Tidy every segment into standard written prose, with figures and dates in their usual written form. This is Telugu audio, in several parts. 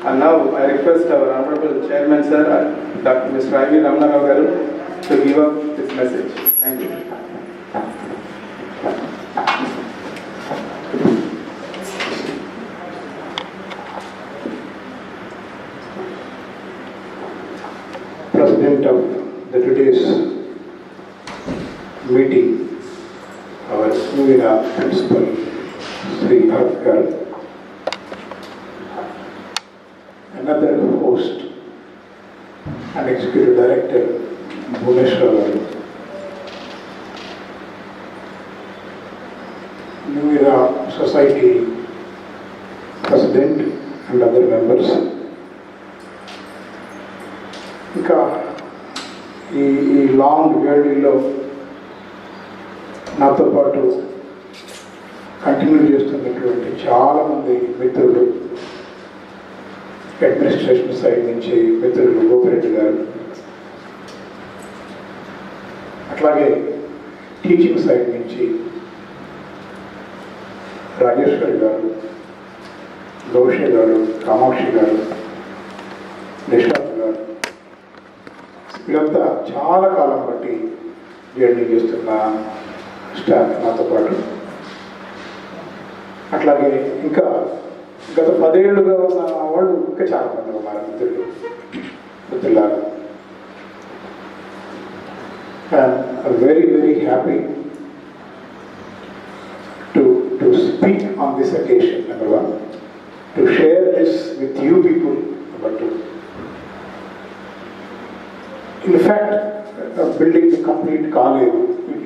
And now I request our Honorable Chairman, Sir, Dr. Mr. I.V. Ramana Rao Garu, to give up this message. Thank you. President of the today's meeting, our New Era Principal, Sri Bharat, another host and Executive Director, Bhuvneshwar, New Era Society President and other members. ఇంకా ఈ లాంగ్ జర్నీలో నాతో పాటు కంటిన్యూ చేస్తున్నటువంటి చాలామంది మిత్రులు, అడ్మినిస్ట్రేషన్ సైడ్ నుంచి మిత్రులు గోపిరెడ్డి గారు, అట్లాగే టీచింగ్ సైడ్ నుంచి రాజేశ్వరి గారు, గౌషి గారు, కామాక్షి గారు, నిషాద్ గారు, వీళ్ళంతా చాలా కాలం బట్టి జర్నీ చేస్తున్న స్టాఫ్ నాతో పాటు. అట్లాగే ఇంకా గత 10 ఏళ్ళుగా ఉన్న వాళ్ళు ఇంకా చాలా మంది ఉన్నారు మిత్రులారా. I'm very very happy to speak on this occasion. Number 1, to share this with you people. Number 2, in fact, building the complete college,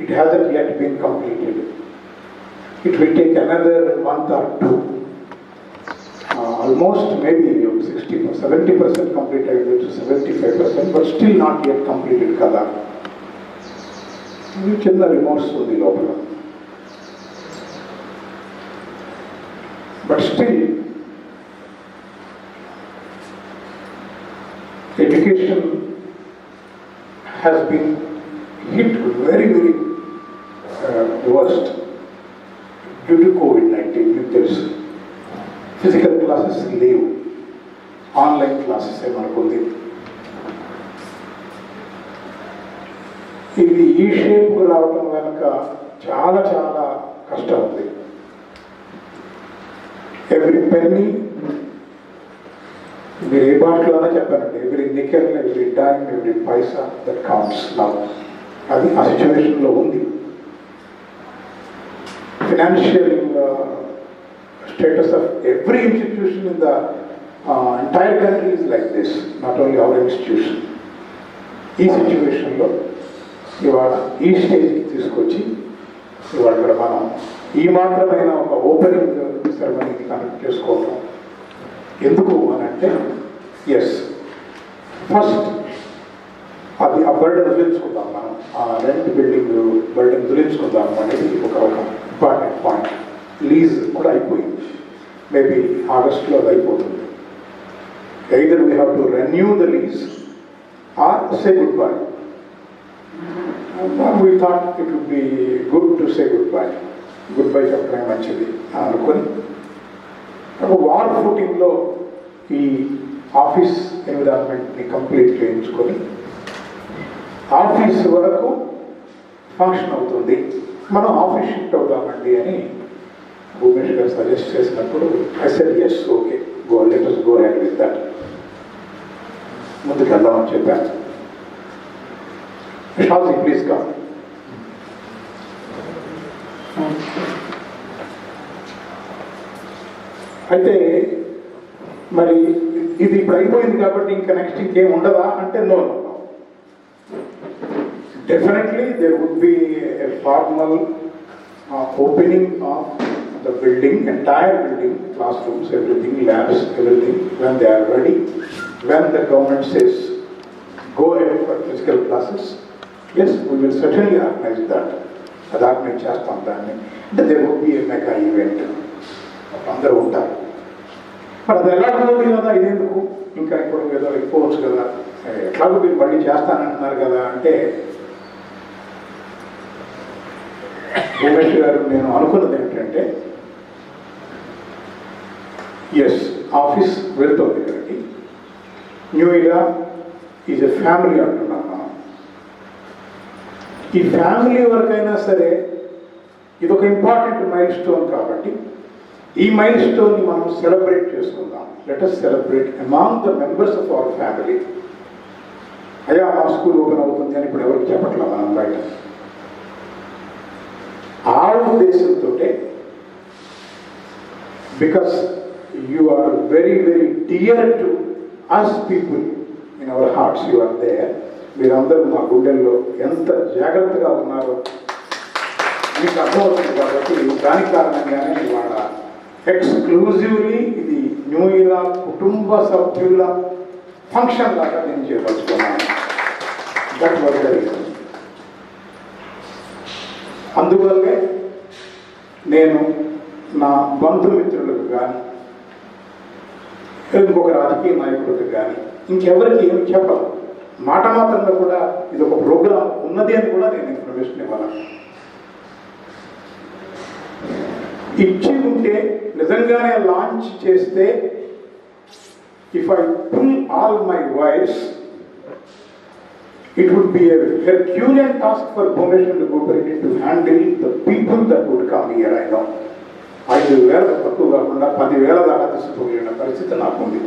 it hasn't yet been completed. It will take another month or 2. Almost maybe 60% or 70% completed, 75%, but still not yet completed kada. ఇది చిన్న రిమోట్స్ ఉంది లోపల. But still, education has been hit very, very worst due to COVID-19. There's physical classes leave, online classes ఏమనుకుంది. ఇది ఈ షేప్ రావడం వెనక చాలా చాలా కష్టం ఉంది. ఎవ్రీ పెన్నీ, మీరు ఏ బాట్లోనే చెప్పారండి, every nickel, every dime, every Paisa that counts now. అది ఆ సిచ్యువేషన్లో ఉంది. Financial status of every institution in the entire country is like this, not only our institution. ఈ సిచ్యువేషన్లో ఇవాళ ఈ స్టేజ్కి తీసుకొచ్చి ఇవాళ ఇక్కడ మనం ఈ మాత్రమైన ఒక ఓపెనింగ్ సెరమనీని కండక్ట్ చేసుకోవటం ఎందుకు అని అంటే, ఎస్, ఫస్ట్ అది ఆ బర్డెన్ వదిలించుకుందాం, మనం ఆ రెంట్ బిల్డింగ్ బర్డెన్ వదిలించుకుందాం అనేది ఒక ఇంపార్టెంట్ పాయింట్. లీజ్ కూడా అయిపోయింది, మేబీ ఆగస్టులో అది అయిపోతుంది. Either we have to renew the lease or say good bye. We thought it would be good to say good bye. Good bye చెప్పడమే మంచిది అనుకొని వార్ ఫుటింగ్లో ఈ ఆఫీస్ ఎన్విరాన్మెంట్ని కంప్లీట్ చేయించుకొని ఆఫీస్ వరకు ఫంక్షన్ అవుతుంది, మనం ఆఫీస్ షిఫ్ట్ అవుతామండి అని భువనేష్ గారు సజెస్ట్ చేసినప్పుడు I said yes, okay, let us go ahead with that. ముందుకు వెళ్దామని చెప్పాను. Shaji please come. అయితే మరి ఇది ఇప్పుడు అయిపోయింది కాబట్టి ఇంకా నెక్స్ట్ ఇంకేం ఉండదా అంటే, no, definitely there would be a formal opening of the building, entire building, class rooms, everything, labs, everything, when they are ready, when the government says go ahead for physical classes, yes, we will certainly organize that. అది ఆర్గనైజ్ చేస్తాం దాన్ని. అంటే there would be a mega event, అందరూ ఉంటారు. మరి అది ఎలా ఉంటుంది కదా, ఇదేందుకు ఇంకా ఇప్పుడు ఏదో అయిపోవచ్చు కదా, ఎట్లాగో మీరు మళ్ళీ చేస్తానంటున్నారు కదా అంటే, భువనేష్ గారు నేను అనుకున్నది ఏంటంటే, ఎస్ ఆఫీస్ వెళ్తుంది ఇక్కడికి. New year is a family అంటున్నాం మనం. ఈ ఫ్యామిలీ వరకైనా సరే ఇది ఒక ఇంపార్టెంట్ మైల్ స్టోన్ కాబట్టి ఈ మైల్ స్టోన్ని మనం సెలబ్రేట్ చేసుకుందాం. Let us celebrate among the members of our family. అయ్యా మా స్కూల్ ఓపెన్ అవుతుంది అని ఇప్పుడు ఎవరికి చెప్పట్లా మనం బయట. ఆ ఉద్దేశంతో because you are very very dear to us people in our hearts, you are there. మీరందరూ మా గుండెల్లో ఎంత జాగ్రత్తగా ఉన్నారో మీకు అర్థమవుతుంది. కాబట్టి దాని కారణంగానే ఇవాళ ఎక్స్క్లూజివ్లీ ఇది న్యూ ఇయర్ కుటుంబ సభ్యుల ఫంక్షన్ లాగా నేను చేయదలుచుకున్నాను. That was the reason. అందువల్లే నేను నా బంధుమిత్రులకు కానీ ఇంకొక రాజకీయ నాయకులకు కానీ ఇంకెవరికి ఏమి చెప్పను. మాట మాత్రంగా కూడా ఇది ఒక ప్రోగ్రాం ఉన్నది అని కూడా నేను ఇన్ఫర్మేషన్ ఇవ్వాలి. ఇచ్చి ఉంటే నిజంగానే లాంచ్ చేస్తే if I pull all my wires it would be a herculean task for Bhubaneswar cooperative to handle the people that would come here. I know 5,000 తక్కువ కాకుండా 10,000 దాకా తీసుకుపోయిన పరిస్థితి నాకుంది.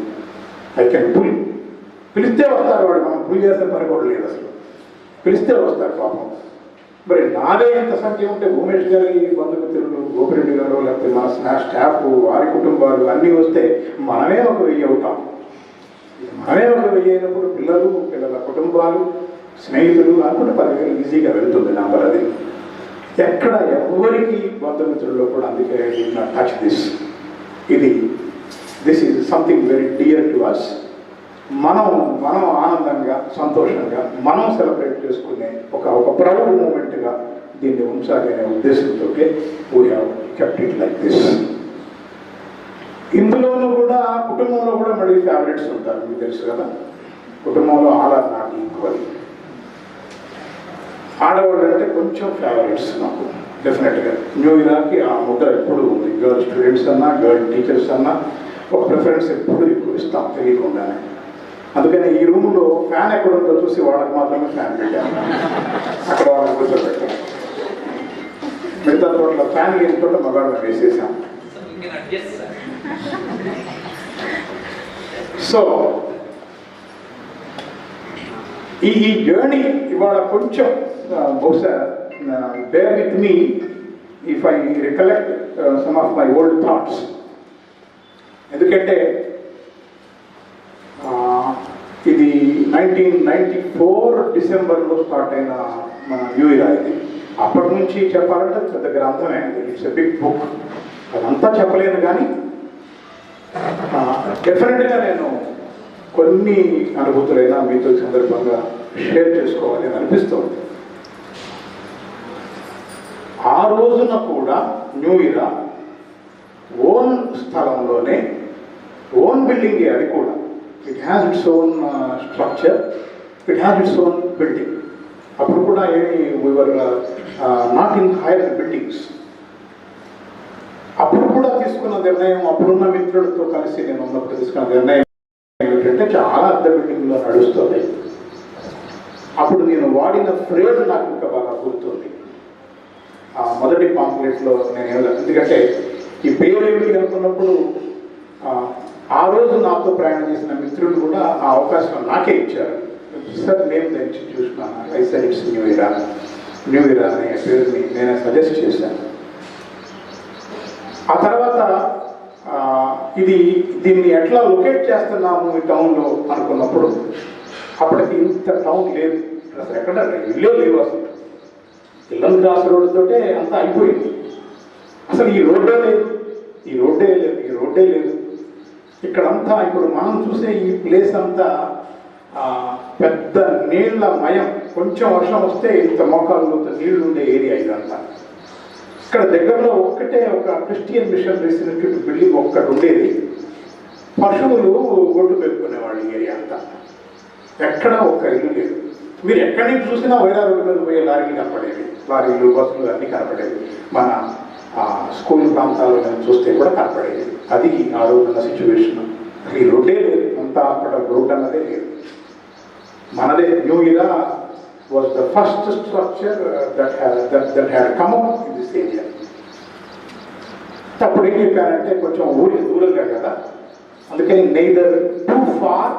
I can pull. పిలిస్తే వస్తారు వాడు, మనం పుల్ చేస్తే పని కూడా లేదు అసలు. పిలిస్తే వస్తారు పాపం. మరి నాదే ఎంత సంఖ్య ఉంటే భూమేష్ గారి బంధుమిత్రులు, గోపిరెడ్డి గారు, లేకపోతే మన స్టాఫ్, వారి కుటుంబాలు అన్నీ వస్తే మనమే ఒక 1000 అవుతాం. మనమే ఒక 1000 అయినప్పుడు పిల్లల కుటుంబాలు, స్నేహితులు అనుకుంటే 10,000 ఈజీగా వెళ్తుంది నంబర్. అది ఎక్కడ ఎవరికి బంధుమిత్రుల్లో కూడా. అందుకే touch this. This is something very dear to us. మనం ఆనందంగా, సంతోషంగా మనం సెలబ్రేట్ చేసుకునే ఒక ప్రౌడ్ మూమెంట్గా దీన్ని ఉంచాలి అనే ఉద్దేశంతో we have kept it like this. ఇందులోనూ కూడా కుటుంబంలో కూడా మళ్ళీ ఫేవరెట్స్ ఉంటారు, మీకు తెలుసు కదా. కుటుంబంలో ఆల్ ఆర్ నాట్ ఈక్వల్. ఆడవాళ్ళు అంటే కొంచెం ఫేవరెట్స్ నాకు డెఫినెట్గా. న్యూ ఇయర్కి ఆ ముద్ర ఎప్పుడు ఉంది. గర్ల్ స్టూడెంట్స్ అన్నా, గర్ల్ టీచర్స్ అన్నా ఒక ప్రిఫరెన్స్ ఎప్పుడు ఎక్కువ ఇస్తాం తెలియకుండానే. అందుకని ఈ రూమ్లో ఫ్యాన్ ఎక్కడ ఉందో చూసి వాళ్ళకి మాత్రమే ఫ్యాన్ పెట్టాను. అక్కడ వాళ్ళని కూర్చోబెట్టాను. మిగతా చోట్ల ఫ్యాన్ లేని చోట మగాళ్ళని వేసేసాం. సో ఈ జర్నీ ఇవాళ కొంచెం బహుశా bear with me if I recollect some of my old thoughts. ఎందుకంటే ఇది 1994 డిసెంబర్లో స్టార్ట్ అయిన మన న్యూ ఇయర్. ఇది అప్పటి నుంచి చెప్పాలంటే పెద్ద గ్రంథమే. It's a big book. అదంతా చెప్పలేను కానీ డెఫినెట్గా నేను కొన్ని అనుభూతులైనా మీతో సందర్భంగా షేర్ చేసుకోవాలి అని అనిపిస్తుంది. ఆ రోజున కూడా న్యూ ఇయర్ ఓన్ స్థలంలోనే, ఓన్ బిల్డింగే అది కూడా. It has its own structure, it has its own building. అప్పుడు కూడా ఏమి we are not in higher buildings. అప్పుడు కూడా తీసుకున్న నిర్ణయం, అప్పుడున్న మిత్రులతో కలిసి నేను ఉన్నప్పుడు తీసుకున్న నిర్ణయం ఏమిటంటే చాలా అద్దె బిల్డింగ్లో నడుస్తుంది. అప్పుడు నేను వాడిన ఫ్రేజ్ నాకు ఇంకా బాగా గుర్తుంది. మొదటి పాంప్లెట్లో నేను ఎందుకంటే ఈ పేరు ఏమిటి అనుకున్నప్పుడు ఆ రోజు నాతో ప్రయాణం చేసిన మిత్రులు కూడా ఆ అవకాశం నాకే ఇచ్చారు. సార్ నేమ్ తెచ్చి చూసుకున్నాను. I said it's new year అనే పేరుని నేను సజెస్ట్ చేశాను. ఆ తర్వాత దీన్ని ఎట్లా లొకేట్ చేస్తున్నాము ఈ టౌన్లో అనుకున్నప్పుడు అప్పటికి ఇంత టౌన్ లేదు అసలు. ఎక్కడ ఇల్లే లేవు అసలు. ఇల్లం క్రాస్ రోడ్డుతోటే అంతా అయిపోయింది. అసలు ఈ రోడ్డే లేదు. ఇక్కడంతా ఇప్పుడు మనం చూసే ఈ ప్లేస్ అంతా పెద్ద నీళ్ల మయం. కొంచెం వర్షం వస్తే ఇంత మోకాళ్ళు నీళ్లు ఉండే ఏరియా ఇదంతా. ఇక్కడ దగ్గరలో ఒక్కటే ఒక క్రిస్టియన్ మిషన్ రెసిడెంట్ బిల్డింగ్ ఒక్కటి ఉండేది. పశువులు ఒడ్డు పెట్టుకునేవాళ్ళు ఏరియా అంతా. ఎక్కడ ఒక్క ఇల్లు లేదు. మీరు ఎక్కడి నుంచి చూసినా వైరా రోడ్డు మీద పోయే లారీలు కనపడేవి, లారీలు, బస్సులు అన్నీ కనపడేవి. మన స్కూల్ ప్రాంతాల్లో చూస్తే కూడా కనపడేది. అది ఆ రోజున్న సిచ్యువేషన్. ఈ రోడ్డే లేదు, అంతా హాస్పిటల్ రోడ్ అన్నదే లేదు. మనదే new Ira was the first structure that had come up in this area. అప్పుడు ఏం చెప్పానంటే కొంచెం ఊరికి దూరంగా కదా, అందుకని నెయిదర్ టూ ఫార్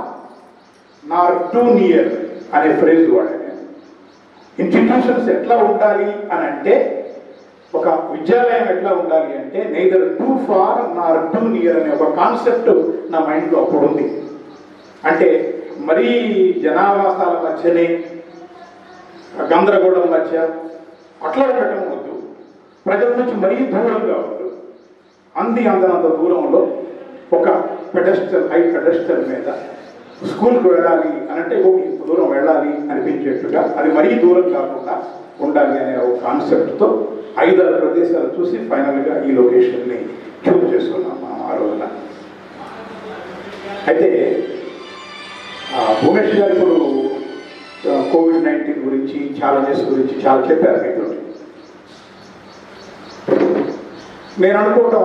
నార్ టూ నియర్ అనే ఫ్రేజ్ వాడాను. ఇన్స్టిట్యూషన్స్ ఎట్లా ఉండాలి అని అంటే, ఒక విద్యాలయం ఎట్లా ఉండాలి అంటే నెయిదర్ టూ ఫార్ నార్ టూ నియర్ అనే ఒక కాన్సెప్ట్ నా మైండ్లో అప్పుడు ఉంది. అంటే మరీ జనావాసాల మధ్యనే గందరగోళం మధ్య అట్లా ఉండటం వద్దు, ప్రజల నుంచి మరీ దూరంగా వద్దు, అందనంత దూరంలో ఒక పెడెస్టల్ హై పెడెస్టల్ మీద స్కూల్కి వెళ్ళాలి అని అంటే ఇంత దూరం వెళ్ళాలి అనిపించేట్టుగా, అది మరీ దూరం కాకుండా ఉండాలి అనే ఒక కాన్సెప్ట్తో 5-6 ప్రదేశాలు చూసి ఫైనల్గా ఈ లొకేషన్ని చూస్ చేసుకున్నాం మనం ఆ రోజున. అయితే భువనేశ్వర్ గారు ఇప్పుడు కోవిడ్-19 గురించి, ఛాలెంజెస్ గురించి చాలా చెప్పారు మీతో. నేను అనుకోవడం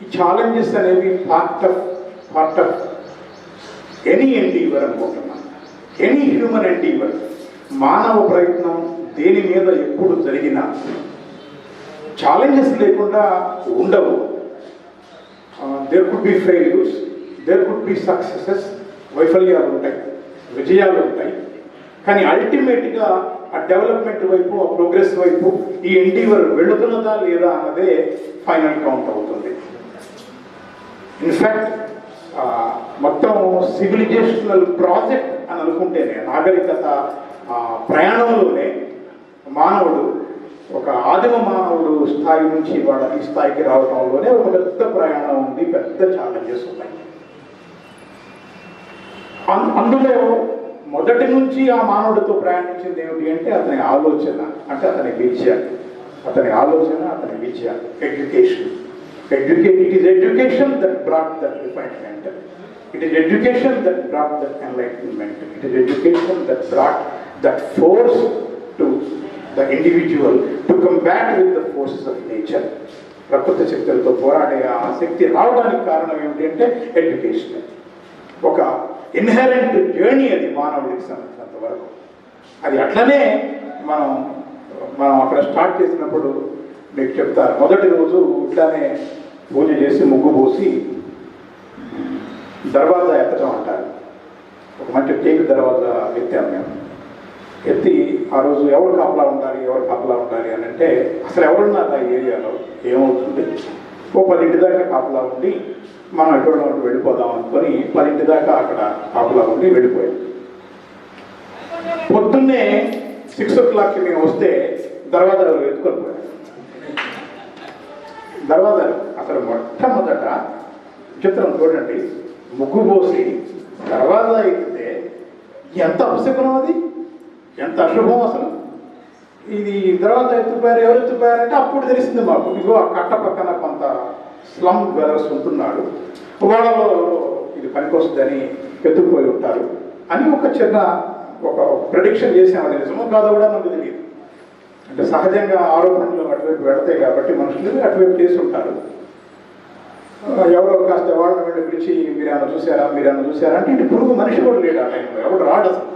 ఈ ఛాలెంజెస్ అనేవి పార్ట్ ఆఫ్ ఎనీ ఎండీవర్ అనుకుంటున్నాను. ఎనీ హ్యూమన్ ఎండీవర్, మానవ ప్రయత్నం దేని మీద ఎప్పుడు జరిగినా ఛాలెంజెస్ లేకుండా ఉండవు. There could be failures, there could be successes, వైఫల్యాలు ఉంటాయి, విజయాలు ఉంటాయి. కానీ అల్టిమేట్గా ఆ డెవలప్మెంట్ వైపు, ఆ ప్రోగ్రెస్ వైపు ఈ ఎండీవర్ వెళుతున్నదా లేదా అన్నదే ఫైనల్ కౌంట్ అవుతుంది. ఇన్ఫ్యాక్ట్ మొత్తం సివిలైజేషనల్ ప్రాజెక్ట్ అని అనుకుంటేనే, నాగరికత ప్రయాణంలోనే మానవుడు ఒక ఆదిమ మానవుడు స్థాయి నుంచి వాళ్ళ ఈ స్థాయికి రావడంలోనే ఒక పెద్ద ప్రయాణం ఉంది, పెద్ద ఛాలెంజెస్ ఉన్నాయి. అందులో మొదటి నుంచి ఆ మానవుడితో ప్రయాణించింది ఏమిటి అంటే అతని ఆలోచన, అంటే అతని విద్య, అతని ఆలోచన, అతని విద్య, education. It is education that brought that refinement. It is education that brought that enlightenment. It is education that brought that force to the individual to combat with the forces of nature. ప్రకృతి శక్తులతో పోరాడే ఆ శక్తి రావడానికి కారణం ఏమిటి అంటే ఎడ్యుకేషన్. ఒక ఇన్హెరెంట్ జర్నీ అది మానవుడికి సంబంధించినంత వరకు. అది అట్లనే మనం అక్కడ స్టార్ట్ చేసినప్పుడు మీకు చెప్తారు, మొదటి రోజు ఇట్లానే పూజ చేసి ముగ్గు పోసి దర్వాజా ఎత్తడం అంటారు. ఒక మంచి టేక్ దర్వాజా ఎత్తాము మేము. ఎత్తి ఆ రోజు ఎవరు కాపలా ఉండాలి అని అంటే అసలు ఎవరున్నారు ఆ ఏరియాలో, ఏమవుతుంది, 10 దాకా కాపలా ఉండి మనం ఎటువంటి వెళ్ళిపోదాం అనుకొని 10 దాకా అక్కడ కాపలా ఉండి వెళ్ళిపోయాం. పొద్దున్నే 6 o'clockకి మేము వస్తే దర్వాజాలు ఎత్తుకొని పోయాం. దర్వాజాలు అసలు మొట్టమొదట చిత్రం చూడండి, ముగ్గు పోసి దర్వాజా ఎక్కితే ఎంత అపశకునం, అది ఎంత అశుభం అసలు. ఇది దర్వాజా ఎత్తుపోయారు, ఎవరు ఎత్తుపోయారంటే అప్పుడు తెలిసింది మాకు, ఇదిగో ఆ కట్ట పక్కన కొంత స్లమ్ వెలర్స్ ఉంటున్నాడు, వాళ్ళలో ఇది పనికొస్తుందని ఎత్తుకుపోయి ఉంటారు అని ఒక ప్రెడిక్షన్ చేసాం. అది నిజమో కాదో కూడా మనకు తెలియదు. అంటే సహజంగా ఆరోపణలు అటువైపు పెడతాయి కాబట్టి మనుషులు అటువైపు చేసి ఉంటారు. ఎవరో కాస్త వాళ్ళని వెళ్ళి పిలిచి మీరేమన్నా చూసారా అంటే ఇటు పురుగు మనిషి కూడా లేడు ఆ టైంలో, ఎవరు రాడు అసలు.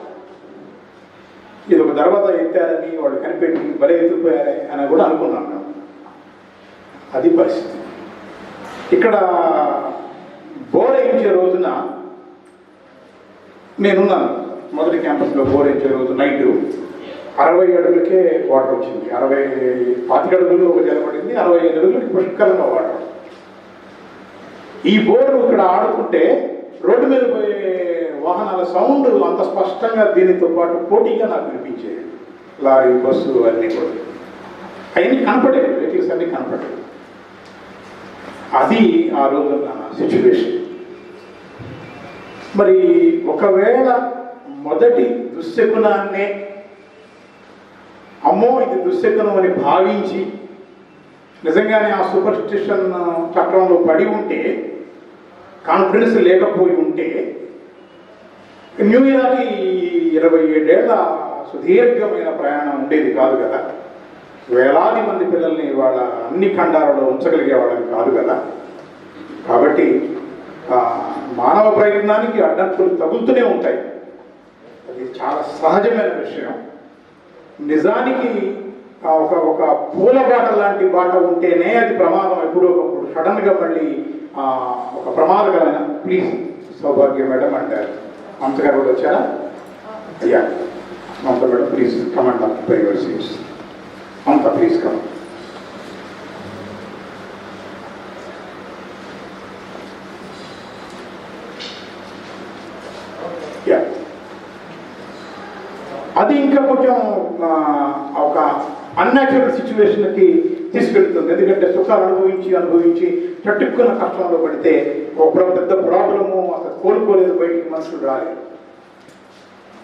ఇది ఒక దర్వాజా ఎత్తారని వాళ్ళు కనిపెట్టి భలే ఎత్తుకుపోయారే అని కూడా అనుకున్నాం మేము. అది పరిస్థితి. ఇక్కడ బోర్ వేయించే రోజున నేనున్నాను. మొదటి క్యాంపస్లో బోర్ వేయించే రోజు నైటు 60 అడుగులకే వాటర్ వచ్చింది. 25 అడుగులు ఒక జలపడింది, 65 అడుగులకి పుష్కలంగా వాటర్. ఈ బోర్డు ఇక్కడ ఆడుకుంటే రోడ్డు మీద పోయే వాహనాల సౌండ్ అంత స్పష్టంగా దీనితో పాటు పోటీగా నాకు వినిపించేది. లారీ, బస్సు అన్నీ కూడా అవన్నీ కనపడేవి, వెహికల్స్ అన్నీ కనపడేవి. అది ఆ రోజు నా సిచ్యువేషన్. మరి ఒకవేళ మొదటి దుశ్శకునాన్నే అమ్మో ఇది దుశ్శకునం అని భావించి నిజంగానే ఆ సూపర్స్టిషన్ చక్రంలో పడి ఉంటే, కాన్ఫిడెన్స్ లేకపోయి ఉంటే, న్యూ ఇయర్కి 27 ఏళ్ల సుదీర్ఘమైన ప్రయాణం ఉండేది కాదు కదా. వేలాది మంది పిల్లల్ని వాళ్ళ అన్ని ఖండాలలో ఉంచగలిగే వాళ్ళని కాదు కదా. కాబట్టి మానవ ప్రయత్నానికి అడ్డంకులు తగులుతూనే ఉంటాయి. అది చాలా సహజమైన విషయం. నిజానికి ఒక ఒక పూల బాట లాంటి బాట ఉంటేనే అది ప్రమాదం. ఎప్పుడో ఒకప్పుడు సడన్గా మళ్ళీ ఒక ప్రమాదకరమైన. Please Saubhagya madam and Mamata గారు కూడా వచ్చారా? అయ్యా Mamata madam please come and occupy your seats. Mamata please come. అది ఇంకా కొంచెం ఒక అన్యాచురల్ సిచ్యువేషన్కి తీసుకెళ్తుంది. ఎందుకంటే సుఖాలు అనుభవించి చట్టుకున్న కష్టంలో పడితే ఒక పెద్ద ప్రాబ్లము అసలు కోలుకోలేదు, బయటికి మనుషులు రాలేదు.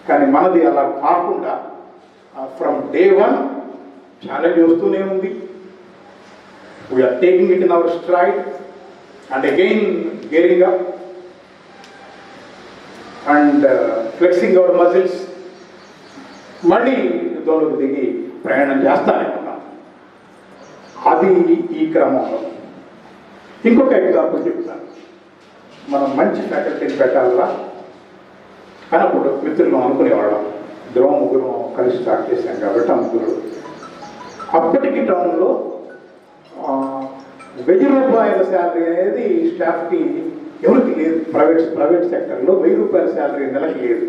కానీ మనది అలా కాకుండా ఫ్రమ్ డే వన్ ఛాలెంజ్ వస్తూనే ఉంది. We are taking it in our stride and again gearing up and flexing our muscles. మళ్ళీ యుద్ధంలోకి దిగి ప్రయాణం చేస్తాననుకున్నాం. అది ఈ క్రమంలో ఇంకొక ఎగ్జాంపుల్ చెప్తాను. మనం మంచి ఫ్యాకల్టీని పెట్టాలా అని అప్పుడు మిత్రులు అనుకునేవాళ్ళం. ఇద్దరం ముగ్గురం కలిసి స్టార్ట్ చేశాం కాబట్టి ముగ్గురు. అప్పటికి టౌన్లో 1000 రూపాయల శాలరీ అనేది స్టాఫ్కి ఎవరికి లేదు. ప్రైవేట్ సెక్టర్లో 1000 రూపాయల శాలరీ నెలకి లేదు.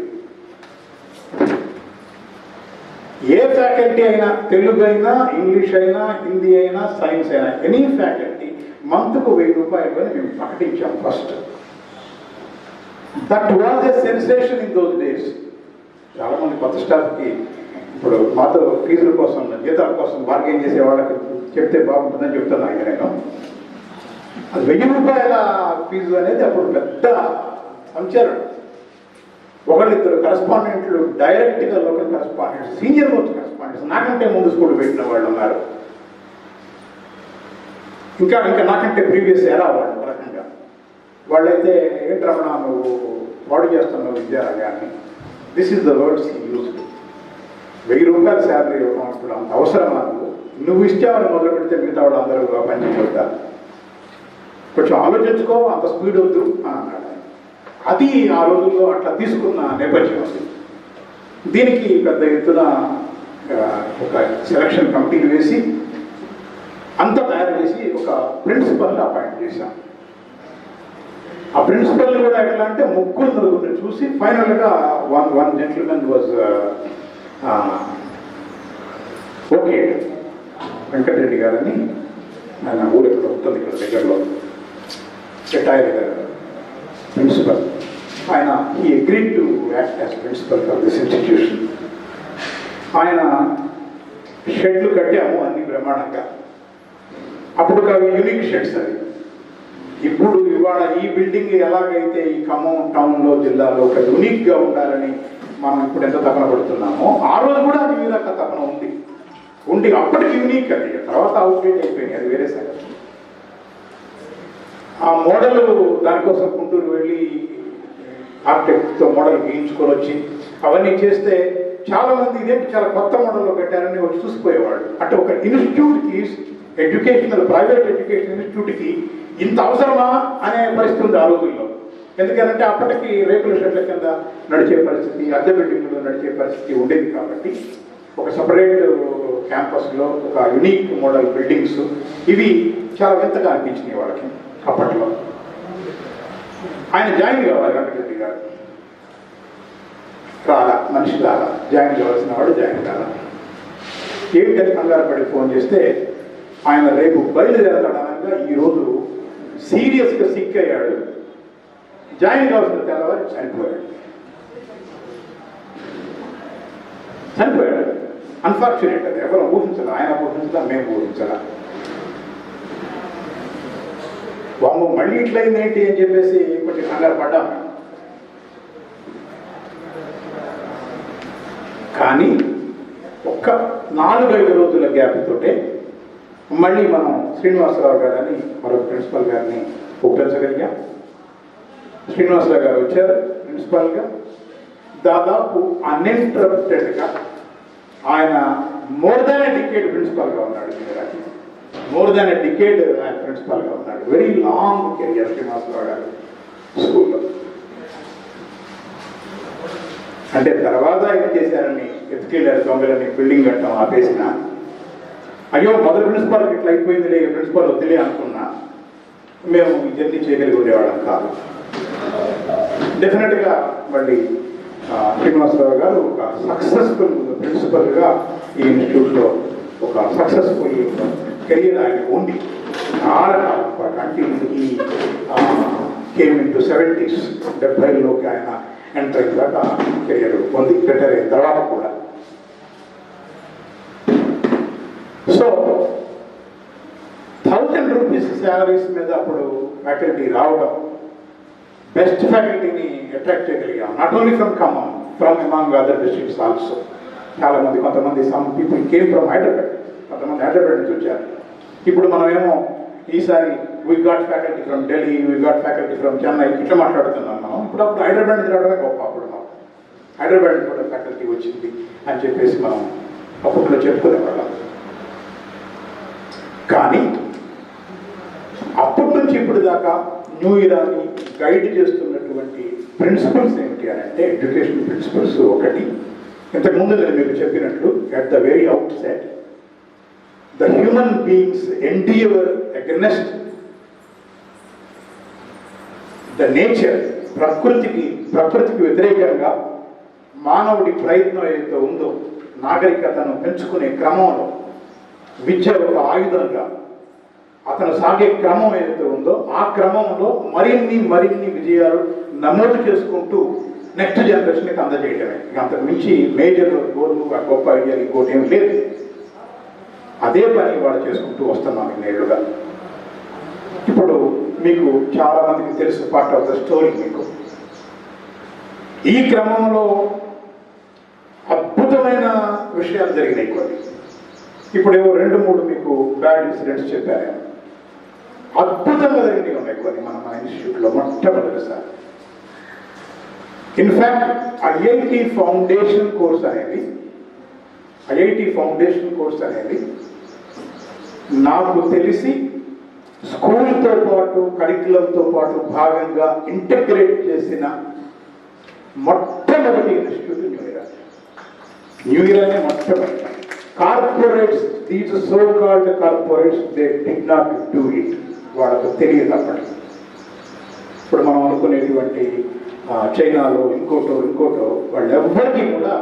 ఏ ఫ్యాకల్టీ అయినా, తెలుగు అయినా, ఇంగ్లీష్ అయినా, హిందీ అయినా, సైన్స్ అయినా, ఎనీ ఫ్యాకల్టీ మంత్కు 1000 రూపాయలు అని మేము ప్రకటించాం first. That was a sensation in those days. చాలామంది కొత్త స్టాఫ్కి ఇప్పుడు మాతో ఫీజుల కోసం, జీతాల కోసం బార్గెన్ చేసే వాళ్ళకి చెప్తే బాగుంటుందని చెప్తున్నాను నేను. అది 1000 రూపాయల ఫీజు అనేది అప్పుడు పెద్ద సంచలనం. ఒకళ్ళిద్దరు కరెస్పాండెంట్లు డైరెక్ట్గా local correspondents, senior most correspondents, నాకంటే ముందు స్కూల్ పెట్టిన వాళ్ళు ఉన్నారు. ఇంకా నాకంటే ప్రీవియస్ ఎరా వాళ్ళు రకంగా. వాళ్ళైతే ఏంటి రమణ నువ్వు పాడు చేస్తున్నావు విద్యారంగాన్ని. This is the words used. 1000 రూపాయల శాలరీ ఇవ్వడం ఇప్పుడు అంత అవసరమా? నువ్వు ఇచ్చావని మొదలు పెడితే మిగతా వాళ్ళు అందరూ పనిచేయగలుగుతారు. కొంచెం ఆలోచించుకో, అంత స్పీడ్ వద్దు అని అన్నాడు. అది ఆ రోజుల్లో అట్లా తీసుకున్న నేపథ్యం అది. దీనికి పెద్ద ఎత్తున ఒక సెలక్షన్ కమిటీలు వేసి అంతా తయారు చేసి ఒక ప్రిన్సిపల్ని అపాయింట్ చేశాం. ఆ ప్రిన్సిపల్ కూడా ఎట్లా అంటే ముగ్గురు చూసి ఫైనల్గా one gentlemen was okay. Venkatareddy గారని ఆయన ఊరు ఎక్కడ ఉంటుంది, ఇక్కడ దగ్గరలో సెటైర్ ప్రిన్సిపల్. ఆయన ఈ agreed to act as principal for this institution. ఆయన షెడ్లు కట్టాము అన్ని బ్రహ్మాండంగా. అప్పుడు అవి యూనిక్ షెడ్స్ అవి. ఇప్పుడు ఇవాళ ఈ బిల్డింగ్ ఎలాగైతే ఈ ఖమ్మం టౌన్లో, జిల్లాలో ఒక యూనిక్గా ఉండాలని మనం ఇప్పుడు ఎంత తపన పడుతున్నామో, ఆ రోజు కూడా అది మీద తపన ఉండి అప్పటికి యూనిక్ అది. తర్వాత అవుట్డేట్ అయిపోయింది, అది వేరే సంగతి. ఆ మోడల్ దానికోసం గుంటూరు వెళ్ళి ఆర్కిటెక్ట్తో మోడల్ గీయించుకొని వచ్చి అవన్నీ చేస్తే చాలామంది ఇదేంటి చాలా కొత్త మోడల్లో పెట్టారని వచ్చి చూసిపోయేవాళ్ళు. అంటే ఒక ఇన్స్టిట్యూట్కి, ఎడ్యుకేషనల్ ప్రైవేట్ ఎడ్యుకేషన్ ఇన్స్టిట్యూట్కి ఇంత అవసరమా అనే పరిస్థితి ఉంది ఆ రోజుల్లో. ఎందుకంటే అప్పటికి రేకుల షెడ్ల కింద నడిచే పరిస్థితి, అద్దె బిల్డింగ్లో నడిచే పరిస్థితి ఉండేది. కాబట్టి ఒక సపరేట్ క్యాంపస్లో ఒక యునిక్ మోడల్ బిల్డింగ్స్ ఇవి చాలా వింతగా అనిపించినాయి వాళ్ళకి అప్పట్లో. ఆయన జాయిన్ కావాలి, వెంకటరెడ్డి గారు రాలా, మనిషి రాలా. జాయిన్ కావాల్సిన వాడు జాయిన్ కాలా. ఏమిటని కంగారు పడి ఫోన్ చేస్తే ఆయన రేపు బయలుదేరతాడనగా ఈరోజు సీరియస్గా సిక్ అయ్యాడు, జాయిన్ కావాల్సిన తెల్లవారి చనిపోయాడు. అన్ఫార్చునేట్. అది ఎవరు ఊహించాలి, ఆయన ఊహించాలా, మేము ఊహించాలా. వాము మళ్ళీ ఇట్లయింది ఏంటి అని చెప్పేసి కొంచెం కంగారు పడ్డాము. కానీ ఒక్క 4-5 రోజుల గ్యాప్ తోటే మళ్ళీ మనం శ్రీనివాసరావు గారని మరొక ప్రిన్సిపల్ గారిని ఒప్పించగలిగాం. శ్రీనివాసరావు గారు వచ్చారు ప్రిన్సిపల్గా. దాదాపు అన్ఇంటరప్టెడ్గా ఆయన మోర్ దాన్ ఎ డికేడ్ ప్రిన్సిపల్గా ఉన్నాడు. మోర్ దాన్ ఎ డికేడ్ ఆయన ప్రిన్సిపల్గా ఉన్నాడు. వెరీ లాంగ్ కెరియర్ శ్రీనివాసరావు గారు. స్కూల్లో. అంటే తర్వాత ఏం చేశారని ఎత్తుకెళ్ళారు దొంగలని, బిల్డింగ్ కట్టడం ఆపేసిన. అయ్యో మొదటి ప్రిన్సిపాల్కి ఇట్లా అయిపోయిందిలే, ప్రిన్సిపాల్ వద్దులే అనుకున్నా, మేము జర్నీ చేయగలిగి ఉండేవాళ్ళం కాదు. డెఫినెట్గా మళ్ళీ శ్రీనివాసరావు గారు ఒక సక్సెస్ఫుల్ ప్రిన్సిపల్గా ఈ ఇన్స్టిట్యూట్లో ఒక సక్సెస్ఫుల్ కెరీర్ ఆయన ఉంది. చాలా కాలం పాటు అంటే ఈ కేమ్ ఇంటూ 70s, 70లోకి ఆయన ఎంటర్ అయిన దాకా కెరియర్ పొంది రిటైర్ అయిన తర్వాత కూడా. సో 1000 రూపీస్ శాలరీస్ మీద అప్పుడు ఫ్యాకల్టీ రావడం, బెస్ట్ ఫ్యాకల్టీని అట్రాక్ట్ చేయగలిగాం. Not only from Khammam, from among other districts also. చాలామంది, కొంతమంది some people came from Hyderabad, కొంతమంది హైదరాబాద్ నుంచి వచ్చారు. ఇప్పుడు మనమేమో ఈసారి we got faculty from Delhi, we got faculty from Chennai ఇట్లా మాట్లాడుతున్నాం మనం. ఇప్పుడు హైదరాబాద్ నుంచి రావడమే గొప్ప. అప్పుడు మనం హైదరాబాద్ నుంచి కూడా ఫ్యాకల్టీ వచ్చింది అని చెప్పేసి మనం అప్పట్లో చెప్పుకునేవాళ్ళం. కానీ అప్పటి నుంచి ఇప్పుడు దాకా న్యూ ఇరాని గైడ్ చేస్తున్నటువంటి ప్రిన్సిపల్స్ ఏమిటి అని అంటే, ఎడ్యుకేషన్ ప్రిన్సిపల్స్ ఒకటి, ఇంతకుముందు నేను మీకు చెప్పినట్లు at the very outset, the human beings endeavour against the nature, ప్రకృతికి వ్యతిరేకంగా మానవుడి ప్రయత్నం ఏదైతే ఉందో నాగరికతను పెంచుకునే క్రమంలో విద్య ఒక ఆయుధంగా అతను సాగే క్రమం ఏదైతే ఉందో ఆ క్రమంలో మరిన్ని విజయాలు నమోదు చేసుకుంటూ నెక్స్ట్ జనరేషన్కి అందజేయటమే. అంతకు మించి మేజర్ గోల్, గొప్ప ఐడియా ఇంకోటి ఏమి లేదు. అదే పని వాళ్ళు చేసుకుంటూ వస్తున్నాం ఇన్నేళ్లుగా. ఇప్పుడు మీకు చాలా మందికి తెలుసు పార్ట్ ఆఫ్ ద స్టోరీ. మీకు ఈ క్రమంలో అద్భుతమైన విషయాలు జరిగినాయి కొన్ని. ఇప్పుడేమో 2-3 మీకు బ్యాడ్ ఇన్సిడెంట్స్ చెప్పారు. అద్భుతంగా జరిగినవి ఉన్నాయి కొన్ని మన ఇన్స్టిట్యూట్లో మొట్టమొదటిసారి. ఇన్ఫ్యాక్ట్ ఐఐటి ఫౌండేషన్ కోర్స్ అనేది నాకు తెలిసి స్కూల్తో పాటు కరికులంతో పాటు భాగంగా ఇంటగ్రేట్ చేసిన మొట్టమొదటి ఇన్స్టిట్యూట్ న్యూ ఇరానే మొట్టమొదటి. Corporates, these so called corporates, they did not do it. వాళ్ళకు తెలియదు అప్పటికి. ఇప్పుడు మనం అనుకునేటువంటి చైనాలో ఇంకోటో వాళ్ళు ఎవ్వరికీ కూడా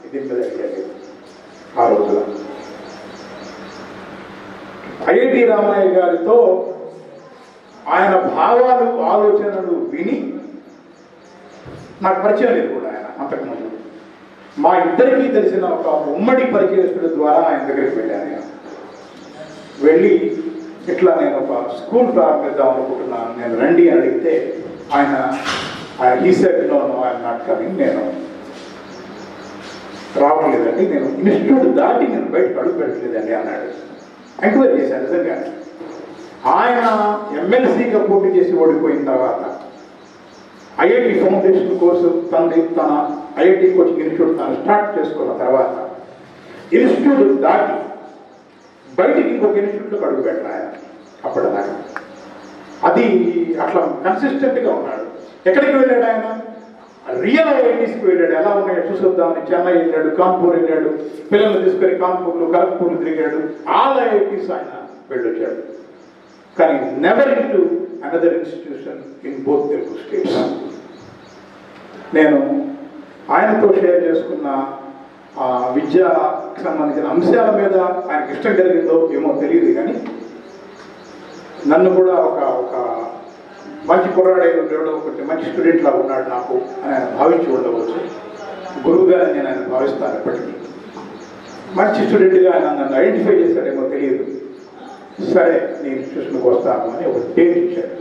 ఇది మీద తెలియలేదు ఆ రోజులో. ఐఐటి రామయ్య గారితో ఆయన భావాలు, ఆలోచనలు విని నాకు పరిచయం లేదు కూడా ఆయన అంతకుముందు. మా ఇద్దరికీ తెలిసిన ఒక ఉమ్మడి పరిచయస్తుల ద్వారా ఆయన దగ్గరికి వెళ్ళాను. నేను వెళ్ళి ఇట్లా నేను ఒక స్కూల్ ప్రారంభిద్దాం అనుకుంటున్నాను, నేను రండి అని అడిగితే ఆయన ఈ సెట్లో ఆయన నాట్ కమింగ్, నేను రావట్లేదండి, నేను ఇన్స్టిట్యూట్ దాటి నేను బయటకు అడుగు పెట్టలేదండి అన్నాడు. ఎంక్వైరీ చేశాను నిజంగా. ఆయన ఎమ్మెల్సీగా పోటీ చేసి ఓడిపోయిన తర్వాత ఐఐటి ఫౌండేషన్ కోర్సు తన ఐఐటి కోచింగ్ ఇన్స్టిట్యూట్ తను స్టార్ట్ చేసుకున్న తర్వాత ఇన్స్టిట్యూట్ దాటి బయటికి ఇంకొక ఇన్స్టిట్యూట్లోకి అడుగు పెట్టారు ఆయన. అప్పటిదాకా అది అట్లా కన్సిస్టెంట్గా ఉన్నాడు. ఎక్కడికి వెళ్ళాడు ఆయన? రియల్ ఐఐటీస్కి వెళ్ళాడు. ఎలా ఉన్నాయో చూసొద్దామని చెన్నై వెళ్ళాడు, కాన్పూర్ వెళ్ళాడు, పిల్లలు తీసుకొని కాన్పూర్లు ఖరగ్పూర్లు తిరిగాడు. ఆల్ ఐఐటీస్ ఆయన వెళ్ళొచ్చాడు. కానీ never in to another institution in both Telugu states. నేను ఆయనతో షేర్ చేసుకున్న విద్యకు సంబంధించిన అంశాల మీద ఆయనకి ఇష్టం కలిగిందో ఏమో తెలియదు, కానీ నన్ను కూడా ఒక మంచి కుర్రాడే ఉండేవాడు, ఒకటి మంచి స్టూడెంట్ లాగా ఉన్నాడు నాకు అని ఆయన భావించి ఉండవచ్చు. గురువుగా నేను ఆయన భావిస్తాను. ఎప్పటికీ మంచి స్టూడెంట్గా ఆయన నన్ను ఐడెంటిఫై చేశాడేమో తెలియదు. సరే నేను ఇన్స్టిట్యూషన్కి వస్తాను అని ఒక డేట్ ఇచ్చాడు.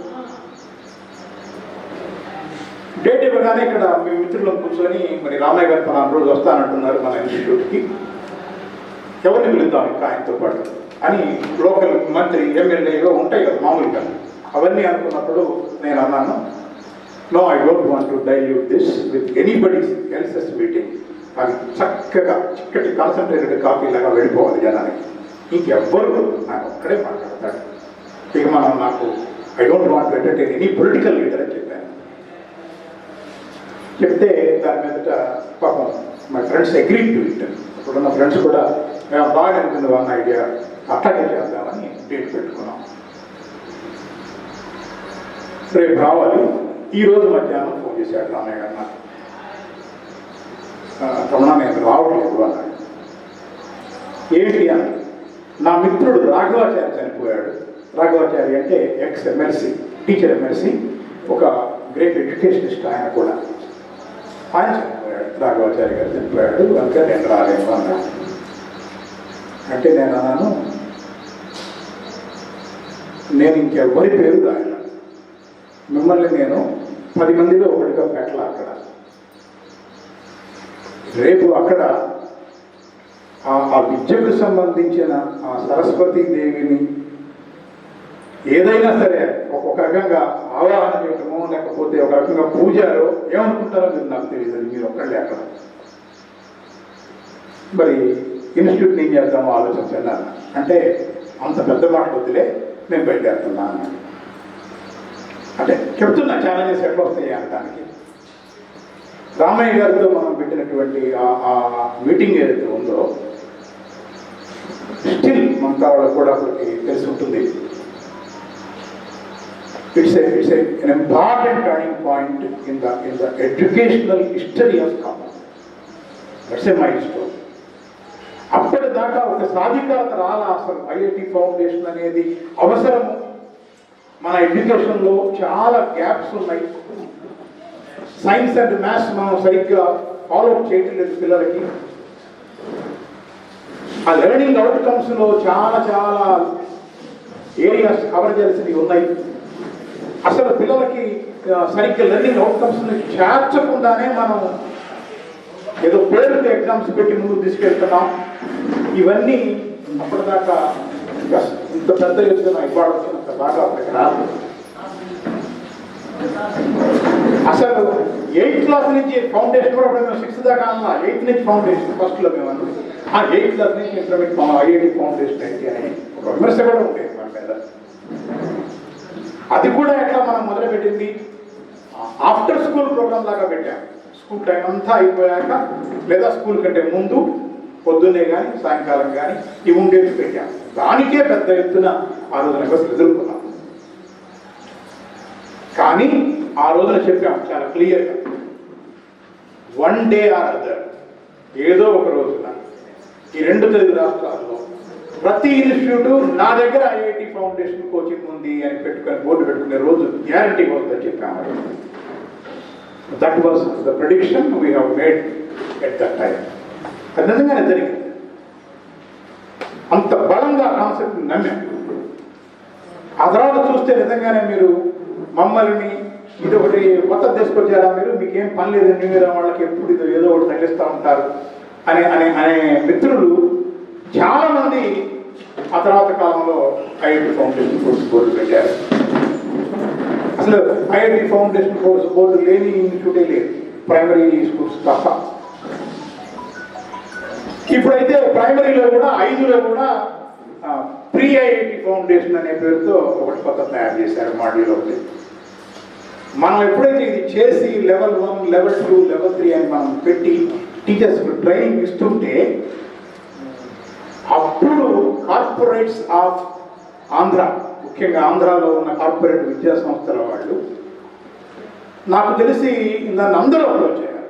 డేట్ ఇవ్వగానే ఇక్కడ మీ మిత్రులు కూర్చొని, మరి రామయ్య గారు పలానా రోజు వస్తానంటున్నారు మన ఇన్స్టిట్యూట్కి, ఎవరిని పిలుద్దాం ఇంకా ఆయనతో పాటు అని లోకల్ మంత్రి, ఎమ్మెల్యేగా ఉంటాయి కదా మామూలుగా. అవన్నీ అనుకున్నప్పుడు నేను అన్నాను, no, I don't want to dilute this with anybody else's meeting. అది చక్కగా చిక్కటి కాన్సన్ట్రేటెడ్ కాఫీ లాగా వెళ్ళిపోవాలి జనానికి. ఇంకెవ్వరు నాకు ఒక్కడే మాట్లాడతాడు. ఇక నాకు I don't want to entertain any political leader అని చెప్పాను. చెప్తే దాని మీదట పాపం my friends agree to it. ఇప్పుడున్న ఫ్రెండ్స్ కూడా బాగా ఉంటుంది వన్ ఐడియా, అట్లాగే చేద్దామని డేట్ పెట్టుకున్నాం. రేపు రావాలి. ఈరోజు మధ్యాహ్నం ఫోన్ చేశాడు రామయ్య గారు నాకు, రమణ నేను రావట్లేదు అన్నాడు. ఏంటి అని, నా మిత్రుడు రాఘవాచారి చనిపోయాడు. రాఘవాచారి అంటే ఎక్స్ ఎమ్మెల్సీ, టీచర్ ఎమ్మెల్సీ, ఒక గ్రేట్ ఎడ్యుకేషనిస్ట్ ఆయన కూడా. ఆయన చనిపోయాడు, రాఘవాచారి గారు చనిపోయాడు, అందుకే నేను రాలేను అన్నాడు. అంటే నేను అన్నాను, నేను ఇంకెవరి పేరు రాయను, మిమ్మల్ని నేను 10 మందిలో ఒకటిగా పెట్టాల. అక్కడ రేపు అక్కడ ఆ విద్యకు సంబంధించిన ఆ సరస్వతీ దేవిని ఏదైనా సరే ఒక రకంగా ఆవాహన చేయటమో లేకపోతే ఒక రకంగా పూజలో ఏమనుకుంటారో మీరు నాకు తెలియదు, అది మీరు ఒక్కళ్ళే అక్కడ. మరి ఇన్స్టిట్యూట్ ఏం చేద్దామో ఆలోచించండి అన్న. అంటే అంత పెద్ద మాట వద్దులే, నేను బయటేస్తున్నా అన్నాను. అంటే చెప్తున్నా ఛాలెంజెస్ ఎట్లా వస్తాయి అనడానికి. రామయ్య గారితో మనం పెట్టినటువంటి ఆ మీటింగ్ ఏదైతే ఉందో స్టిల్ మనకు వాళ్ళకు కూడా ఒకటి తెలిసి ఉంటుంది. It's an important turning point in the educational history of Khammam. That's a milestone. అప్పటిదాకా ఒక సాధికారత రాలా. అసలు ఐఐటి ఫౌండేషన్ అనేది అవసరము. మన ఎడ్యుకేషన్లో చాలా గ్యాప్స్ ఉన్నాయి. సైన్స్ అండ్ మ్యాథ్స్ మనం సరిగ్గా ఫాలో చేయటం లేదు పిల్లలకి. ఆ లెర్నింగ్ అవుట్కమ్స్లో చాలా చాలా ఏరియాస్ కవర్ చేయాల్సినవి ఉన్నాయి. అసలు పిల్లలకి సరిగ్గా లెర్నింగ్ అవుట్కమ్స్ని చేర్చకుండానే మనం ఏదో పేరుకి ఎగ్జామ్స్ పెట్టి ముందుకు తీసుకెళ్తున్నాం. ఇవన్నీ అప్పటిదాకా ఇంత పెద్ద ఎత్తున ఇవ్వాల్సినంత బాగా అక్కడికి రాదు. అసలు 8th క్లాస్ నుంచి ఫౌండేషన్ కూడా మేము 6th దాకా అన్నా. 8th నుంచి ఫౌండేషన్ ఫస్ట్లో మేము అన్నది. ఆ 8th క్లాస్ నుంచి ఇంటర్మీడియట్ ఐఐటి ఫౌండేషన్ ఏంటి అని ఒక విమర్శ కూడా ఉండేది మన మీద. అది కూడా ఎట్లా మనం మొదలుపెట్టింది, ఆఫ్టర్ స్కూల్ ప్రోగ్రామ్ లాగా పెట్టాం. స్కూల్ టైం అంతా అయిపోయాక లేదా స్కూల్ కంటే ముందు పొద్దున్నే కానీ సాయంకాలం కానీ ఇవి ఉండేది పెట్టాం. దానికే పెద్ద ఎత్తున ఆ రోజున బస్సులు ఎదుర్కొన్నాం. కానీ ఆ రోజున చెప్పాం చాలా క్లియర్గా, 1 డే ఆర్ అదర్, ఏదో ఒక రోజున ఈ 2 తెలుగు రాష్ట్రాల్లో ప్రతి ఇన్స్టిట్యూట్ నా దగ్గర ఐఐటి ఫౌండేషన్ కోచింగ్ ఉంది అని బోర్డు పెట్టుకునే రోజు గ్యారంటీ వస్తుందని చెప్పాము. That was the prediction we have made at that time. అది నిజంగానే జరిగింది. అంత బలంగా కాన్సెప్ట్ నమ్మాం. ఆ తర్వాత చూస్తే నిజంగానే మీరు మమ్మల్ని ఇది ఒకటి కొత్త తీసుకొచ్చారా, మీకేం పని లేదు, న్యూ ఇయర్ వాళ్ళకి ఎప్పుడు ఇది ఏదో ఒకటి తగిలిస్తూ ఉంటారు అనే అనే అనే మిత్రులు చాలామంది ఆ తర్వాత కాలంలో ఐఐటి ఫౌండేషన్ కోర్స్ బోర్డు పెట్టారు. అసలు ఐఐటి ఫౌండేషన్ కోర్స్ బోర్డు లేని ఇన్స్టిట్యూటే లేదు, ప్రైమరీ స్కూల్స్ తప్ప. ఇప్పుడైతే ప్రైమరీలో కూడా 5లో కూడా ప్రీ ఐఐటి ఫౌండేషన్ అనే పేరుతో ఒకటి కొత్త తయారు చేశారు మాడ్యూల్ ఒకటి. మనం ఎప్పుడైతే ఇది చేసి లెవెల్ 1, లెవెల్ 2, లెవెల్ 3 అని మనం పెట్టి టీచర్స్కి ట్రైనింగ్ ఇస్తుంటే అప్పుడు కార్పొరేట్స్ ఆఫ్ ఆంధ్ర, ముఖ్యంగా ఆంధ్రాలో ఉన్న కార్పొరేట్ విద్యా సంస్థల వాళ్ళు నాకు తెలిసి దాన్ని అందరూ అప్రోచ్ అయ్యారు.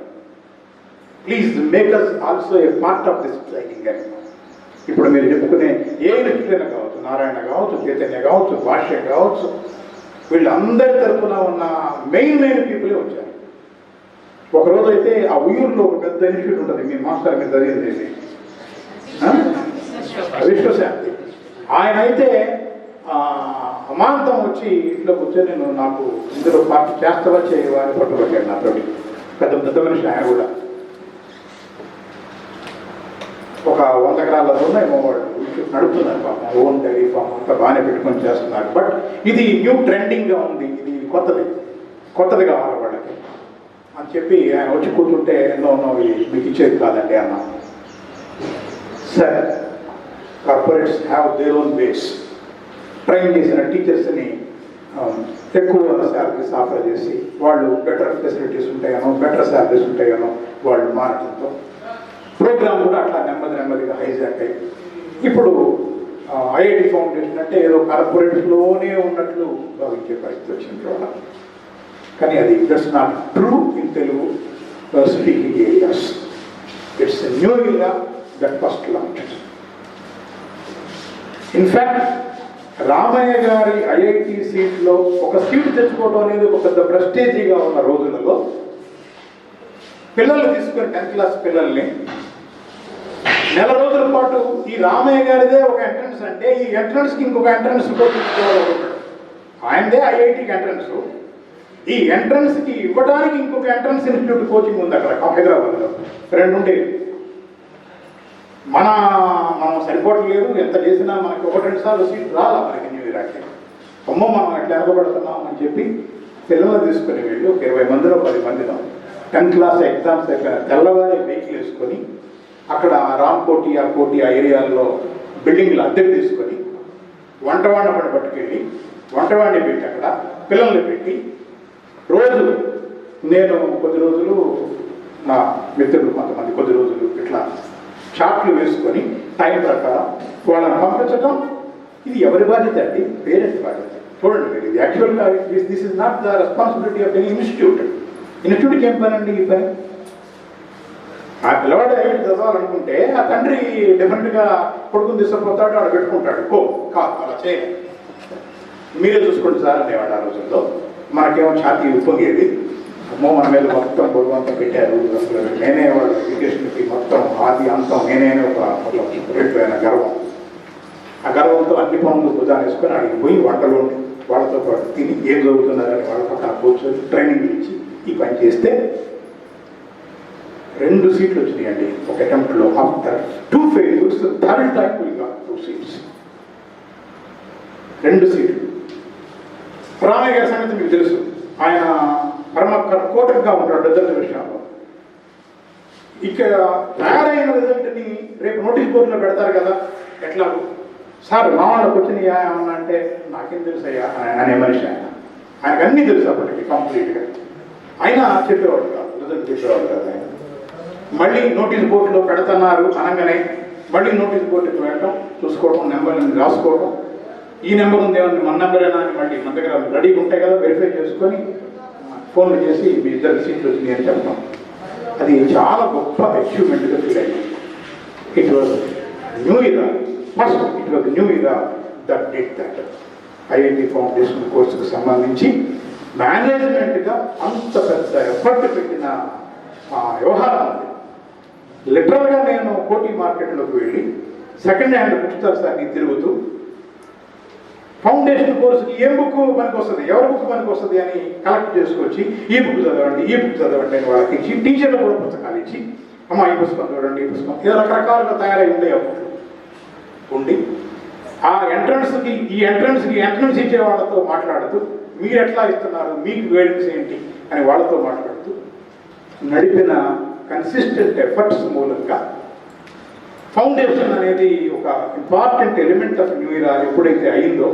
Please make us also a part of this training అని. ఇప్పుడు మీరు చెప్పుకునే ఏ ఇన్స్టిట్యూట్ కావచ్చు, నారాయణ కావచ్చు, చైతన్య కావచ్చు, భాష్య కావచ్చు, వీళ్ళందరి తరఫున ఉన్న మెయిన్ పీపులే వచ్చారు. ఒకరోజు అయితే ఆ ఉయ్యూరులో ఒక పెద్ద ఇన్స్టిట్యూట్ ఉంటుంది, మీ మాస్టర్ మీద చదివింది విశ్వశాంతి. ఆయన అయితే అమాంతం వచ్చి ఇంట్లో కూర్చొని నేను నాకు ఇందులో పార్టీ చేస్తావా చేయవా అని పట్టుబట్టాడు నాతో. పెద్ద మనిషి ఆయన కూడా. ఒక 100 ఎకరాల ఏమో వాడు నడుపుతున్నారు పాపం, ఓన్ డైరీ ఫామ్ అంతా బాగానే పెట్టుకొని చేస్తున్నారు. బట్ ఇది న్యూ ట్రెండింగ్గా ఉంది, ఇది కొత్తది కావాలి వాళ్ళకి అని చెప్పి ఆయన వచ్చి కూర్చుంటే ఎన్నో మీకు ఇచ్చేది కాదండి అన్నా. సరే, corporates have their own ways. Train చేసిన టీచర్స్ని ఎక్కువ శాలరీస్ ఆఫర్ చేసి వాళ్ళు బెటర్ ఫెసిలిటీస్ ఉంటాయనో బెటర్ శాలరీస్ ఉంటాయనో వాళ్ళు మారడంతో ప్రోగ్రామ్ కూడా అట్లా నెమ్మదిగా హైజాక్ అయ్యి ఇప్పుడు ఐఐటి ఫౌండేషన్ అంటే ఏదో కార్పొరేట్లోనే ఉన్నట్లు భావించే పరిస్థితి వచ్చింది వాళ్ళ. కానీ అది that's not true in Telugu speaking areas. It's new area that first launch. In fact Ramaiah గారి ఐఐటి సీట్లో ఒక సీట్ తెచ్చుకోవడం అనేది ఒక పెద్ద ప్రెస్టేజీగా ఉన్న రోజులలో పిల్లలు తీసుకుని 10th క్లాస్ పిల్లల్ని నెల రోజుల పాటు ఈ రామయ్య గారిదే ఒక ఎంట్రన్స్ అంటే ఈ ఎంట్రన్స్కి ఇంకొక ఎంట్రన్స్ తీసుకోవాలనుకుంటాడు. ఆయనదే ఐఐటికి ఎంట్రన్స్. ఈ ఎంట్రన్స్కి ఇవ్వడానికి ఇంకొక ఎంట్రన్స్ ఇన్స్టిట్యూట్ కోచింగ్ ఉంది అక్కడ హైదరాబాద్లో. 2 ఉండేవి. మనం సరిపోవట్లేదు, ఎంత చేసినా మనకి 1-2 సార్లు సీట్ రాలా మనకి న్యూ ఇయర్కి. అమ్మో మనం ఎట్లా వెనకబడుతున్నాం అని చెప్పి పిల్లలు తీసుకుని వెళ్ళి ఒక 20 మందిలో 10 మందిలో 10th క్లాస్ ఎగ్జామ్స్ అయిపోయిన తెల్లవారి వెహికల్ వేసుకొని అక్కడ రామ్కోటి ఆ ఏరియాల్లో బిల్డింగ్లు అద్దెకు తీసుకొని వంటవాడిని అక్కడ పట్టుకెళ్ళి వంటవాడిని పెట్టి అక్కడ పిల్లల్ని పెట్టి రోజు నేను కొద్ది రోజులు నా మిత్రులు కొంతమంది కొద్ది రోజులు ఇట్లా చార్ట్లు వేసుకొని టైం ప్రకారం వాళ్ళని పంపించడం. ఇది ఎవరి బాధ్యత అండి? పేరెంట్స్ బాధ్యత. చూడండి మీరు, ఇది యాక్చువల్గా this is not the responsibility of any institute. ఇన్స్టిట్యూట్కి ఏం పని అండి? ఈ పని ఆ పిల్లవాడు ఐఐటి చదవాలనుకుంటే ఆ తండ్రి డెఫినెట్గా కొడుకుని తీసుకుపోతాడు, ఆడ పెట్టుకుంటాడు. కాదు అలా చేయాలి. మీరే చూసుకోండి సార్ అనేవాడు ఆ రోజుల్లో. మనకేమో ఛాతీ ఉప్పొంగేది. అమ్మో మన మీద మొత్తం బరువంతా పెట్టారు, అసలు నేనే వాళ్ళ ఎడ్యుకేషన్కి మొత్తం ఆది అంతం నేనే ఒక పెట్టిపోయిన గర్వం. ఆ గర్వంతో అన్ని పనులు భుజాన్ని వేసుకొని అడిగి పోయి వంటలో వాళ్ళతో పాటు తిని ఏం చదువుతున్నారని వాళ్ళ పక్కన కూర్చొని ట్రైనింగ్ ఇచ్చి ఈ పని చేస్తే 2 సీట్లు వచ్చినాయండి ఒక అటెంప్ట్లో. After 2 failures, third time we got 2 seats. 2 సీట్లు. రామయ్య గారి సంగతి మీకు తెలుసు. ఆయన పరమ కోటంగా ఉంటాడు రిజల్ట్ విషయంలో. ఇక తయారైన రిజల్ట్ని రేపు నోటీస్ బోర్డులో పెడతారు కదా, ఎట్లా సార్ మా వాళ్ళకి వచ్చినాయా ఏమన్నా అంటే నాకేం తెలుసయ్యా అనే మనిషి ఆయన. ఆయనకు అన్నీ తెలుసు అప్పటికి కంప్లీట్గా. అయినా చెప్పేవాడు కాదు, రిజల్ట్ చెప్పేవాడు కాదు ఆయన. మళ్ళీ నోటీస్ బోర్డులో పెడుతున్నారు అనగానే మళ్ళీ నోటీస్ బోర్డుకి వెళ్ళటం, చూసుకోవడం, నెంబర్ని రాసుకోవడం. ఈ నెంబర్ ఉంది ఏమన్నా మన నెంబరేనా అని మళ్ళీ మన దగ్గర రెడీగా ఉంటాయి కదా, వెరిఫై చేసుకొని ఫోన్లు చేసి మీ 2 సీట్లు వచ్చినాయి అని చెప్తాం. అది చాలా గొప్ప అచీవ్మెంట్గా ఫీల్ అయింది. It was new year. First it was new year that did that. IIT foundation కోర్సుకు సంబంధించి మేనేజ్మెంట్గా అంత పెద్ద ఎఫర్ట్ పెట్టిన వ్యవహారం అది. లిటరల్గా నేను కోటి మార్కెట్లోకి వెళ్ళి సెకండ్ హ్యాండ్ పుస్తకాన్ని తిరుగుతూ ఫౌండేషన్ కోర్సుకి ఏ బుక్ పనికి వస్తుంది, ఎవరి బుక్ పనికి వస్తుంది అని కలెక్ట్ చేసుకొచ్చి ఈ బుక్ చదవండి అని వాళ్ళకి ఇచ్చి, టీచర్లు కూడా పుస్తకాలు ఇచ్చి అమ్మ ఈ పుస్తకం చూడండి, ఈ పుస్తకం ఇలా రకరకాలుగా తయారై ఉండే అప్పుడు ఉండి ఆ ఎంట్రన్స్కి ఎంట్రన్స్ ఇచ్చే వాళ్ళతో మాట్లాడుతూ మీరు ఎట్లా ఇస్తున్నారు, మీకు గైడెన్స్ ఏంటి అని వాళ్ళతో మాట్లాడుతూ నడిపిన కన్సిస్టెంట్ ఎఫర్ట్స్ మూలంగా ఫౌండేషన్ అనేది ఒక important element of new year ఎప్పుడైతే అయిందో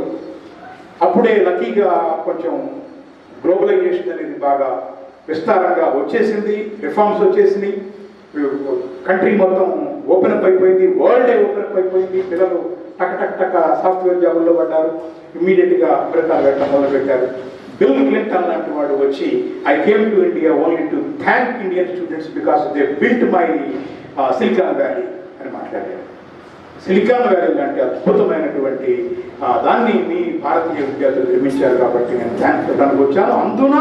అప్పుడే లక్కీగా కొంచెం గ్లోబలైజేషన్ అనేది బాగా విస్తారంగా వచ్చేసింది, రిఫార్మ్స్ వచ్చేసినాయి, కంట్రీ మొత్తం ఓపెన్ అప్ అయిపోయింది, వరల్డే ఓపెన్ అప్ అయిపోయింది. పిల్లలు టక్ సాఫ్ట్వేర్ జాబుల్లో పడ్డారు, ఇమ్మీడియట్గా అమెరికా వెళ్ళడం మొదలుపెట్టారు. బిల్ క్లింటన్ లాంటి వాడు వచ్చి I came to India only to thank Indian students because they built my silicon valley అని మాట్లాడారు. సిలికాన్ వ్యాలీ లాంటి అద్భుతమైనటువంటి దాన్ని మీ భారతీయ విద్యార్థులు నిర్మించారు కాబట్టి నేను థ్యాంక్స్ చెప్పడానికి వచ్చాను. అందున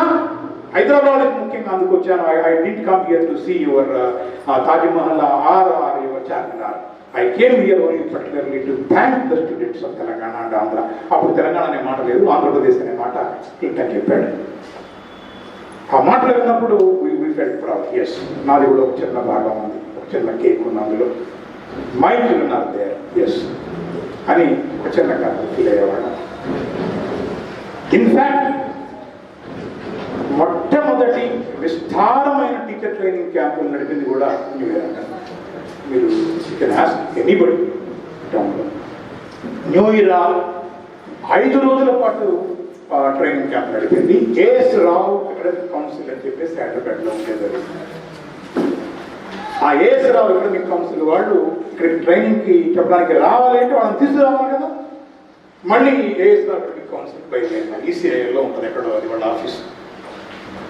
హైదరాబాద్కి ముఖ్యంగా అందుకు వచ్చాను. I did come here to see your Taj Mahal or your Charminar. I came here only particularly to thank the students of Telangana and Andhra. అప్పుడు తెలంగాణ అనే మాట లేదు, ఆంధ్రప్రదేశ్ అనే మాట క్లింటన్ చెప్పాడు. ఆ మాటలు విన్నప్పుడు వీ ఫెల్ట్ ప్రౌడ్. ఎస్, నాది కూడా ఒక చిన్న భాగం ఉంది, ఒక చిన్న కేక్ ఉంది అందులో, my children are there, yes అని ఒక చిన్న కాదు ఫీల్ అయ్యేవాడు. ఇన్ఫ్యాక్ట్ మొట్టమొదటి విస్తారమైన టీచర్ ట్రైనింగ్ క్యాంపులు నడిపింది కూడా న్యూ ఇయర్ అంటారు. మీరు కెన్ ఆస్క్ ఎనీబడి టౌన్లో. న్యూ ఇయర్ 5 రోజుల పాటు ట్రైనింగ్ క్యాంప్ నడిపింది. ఏఎస్ రావు అకాడమిక్ కౌన్సిల్ అని చెప్పేసి హైదరాబాద్లో ఉండేది. ఆ ఏఎస్ రావు అకాడమిక్ కౌన్సిల్ వాళ్ళు ఇక్కడ ట్రైనింగ్కి చెప్పడానికి రావాలంటే వాళ్ళని తీసుకురావాలి కదా. మళ్ళీ ఏఎస్ రావు అకాడమిక్ కౌన్సిల్ బయలుదేరిన ఈసీఐలో ఉంటుంది, ఎక్కడో అది వాళ్ళ ఆఫీస్.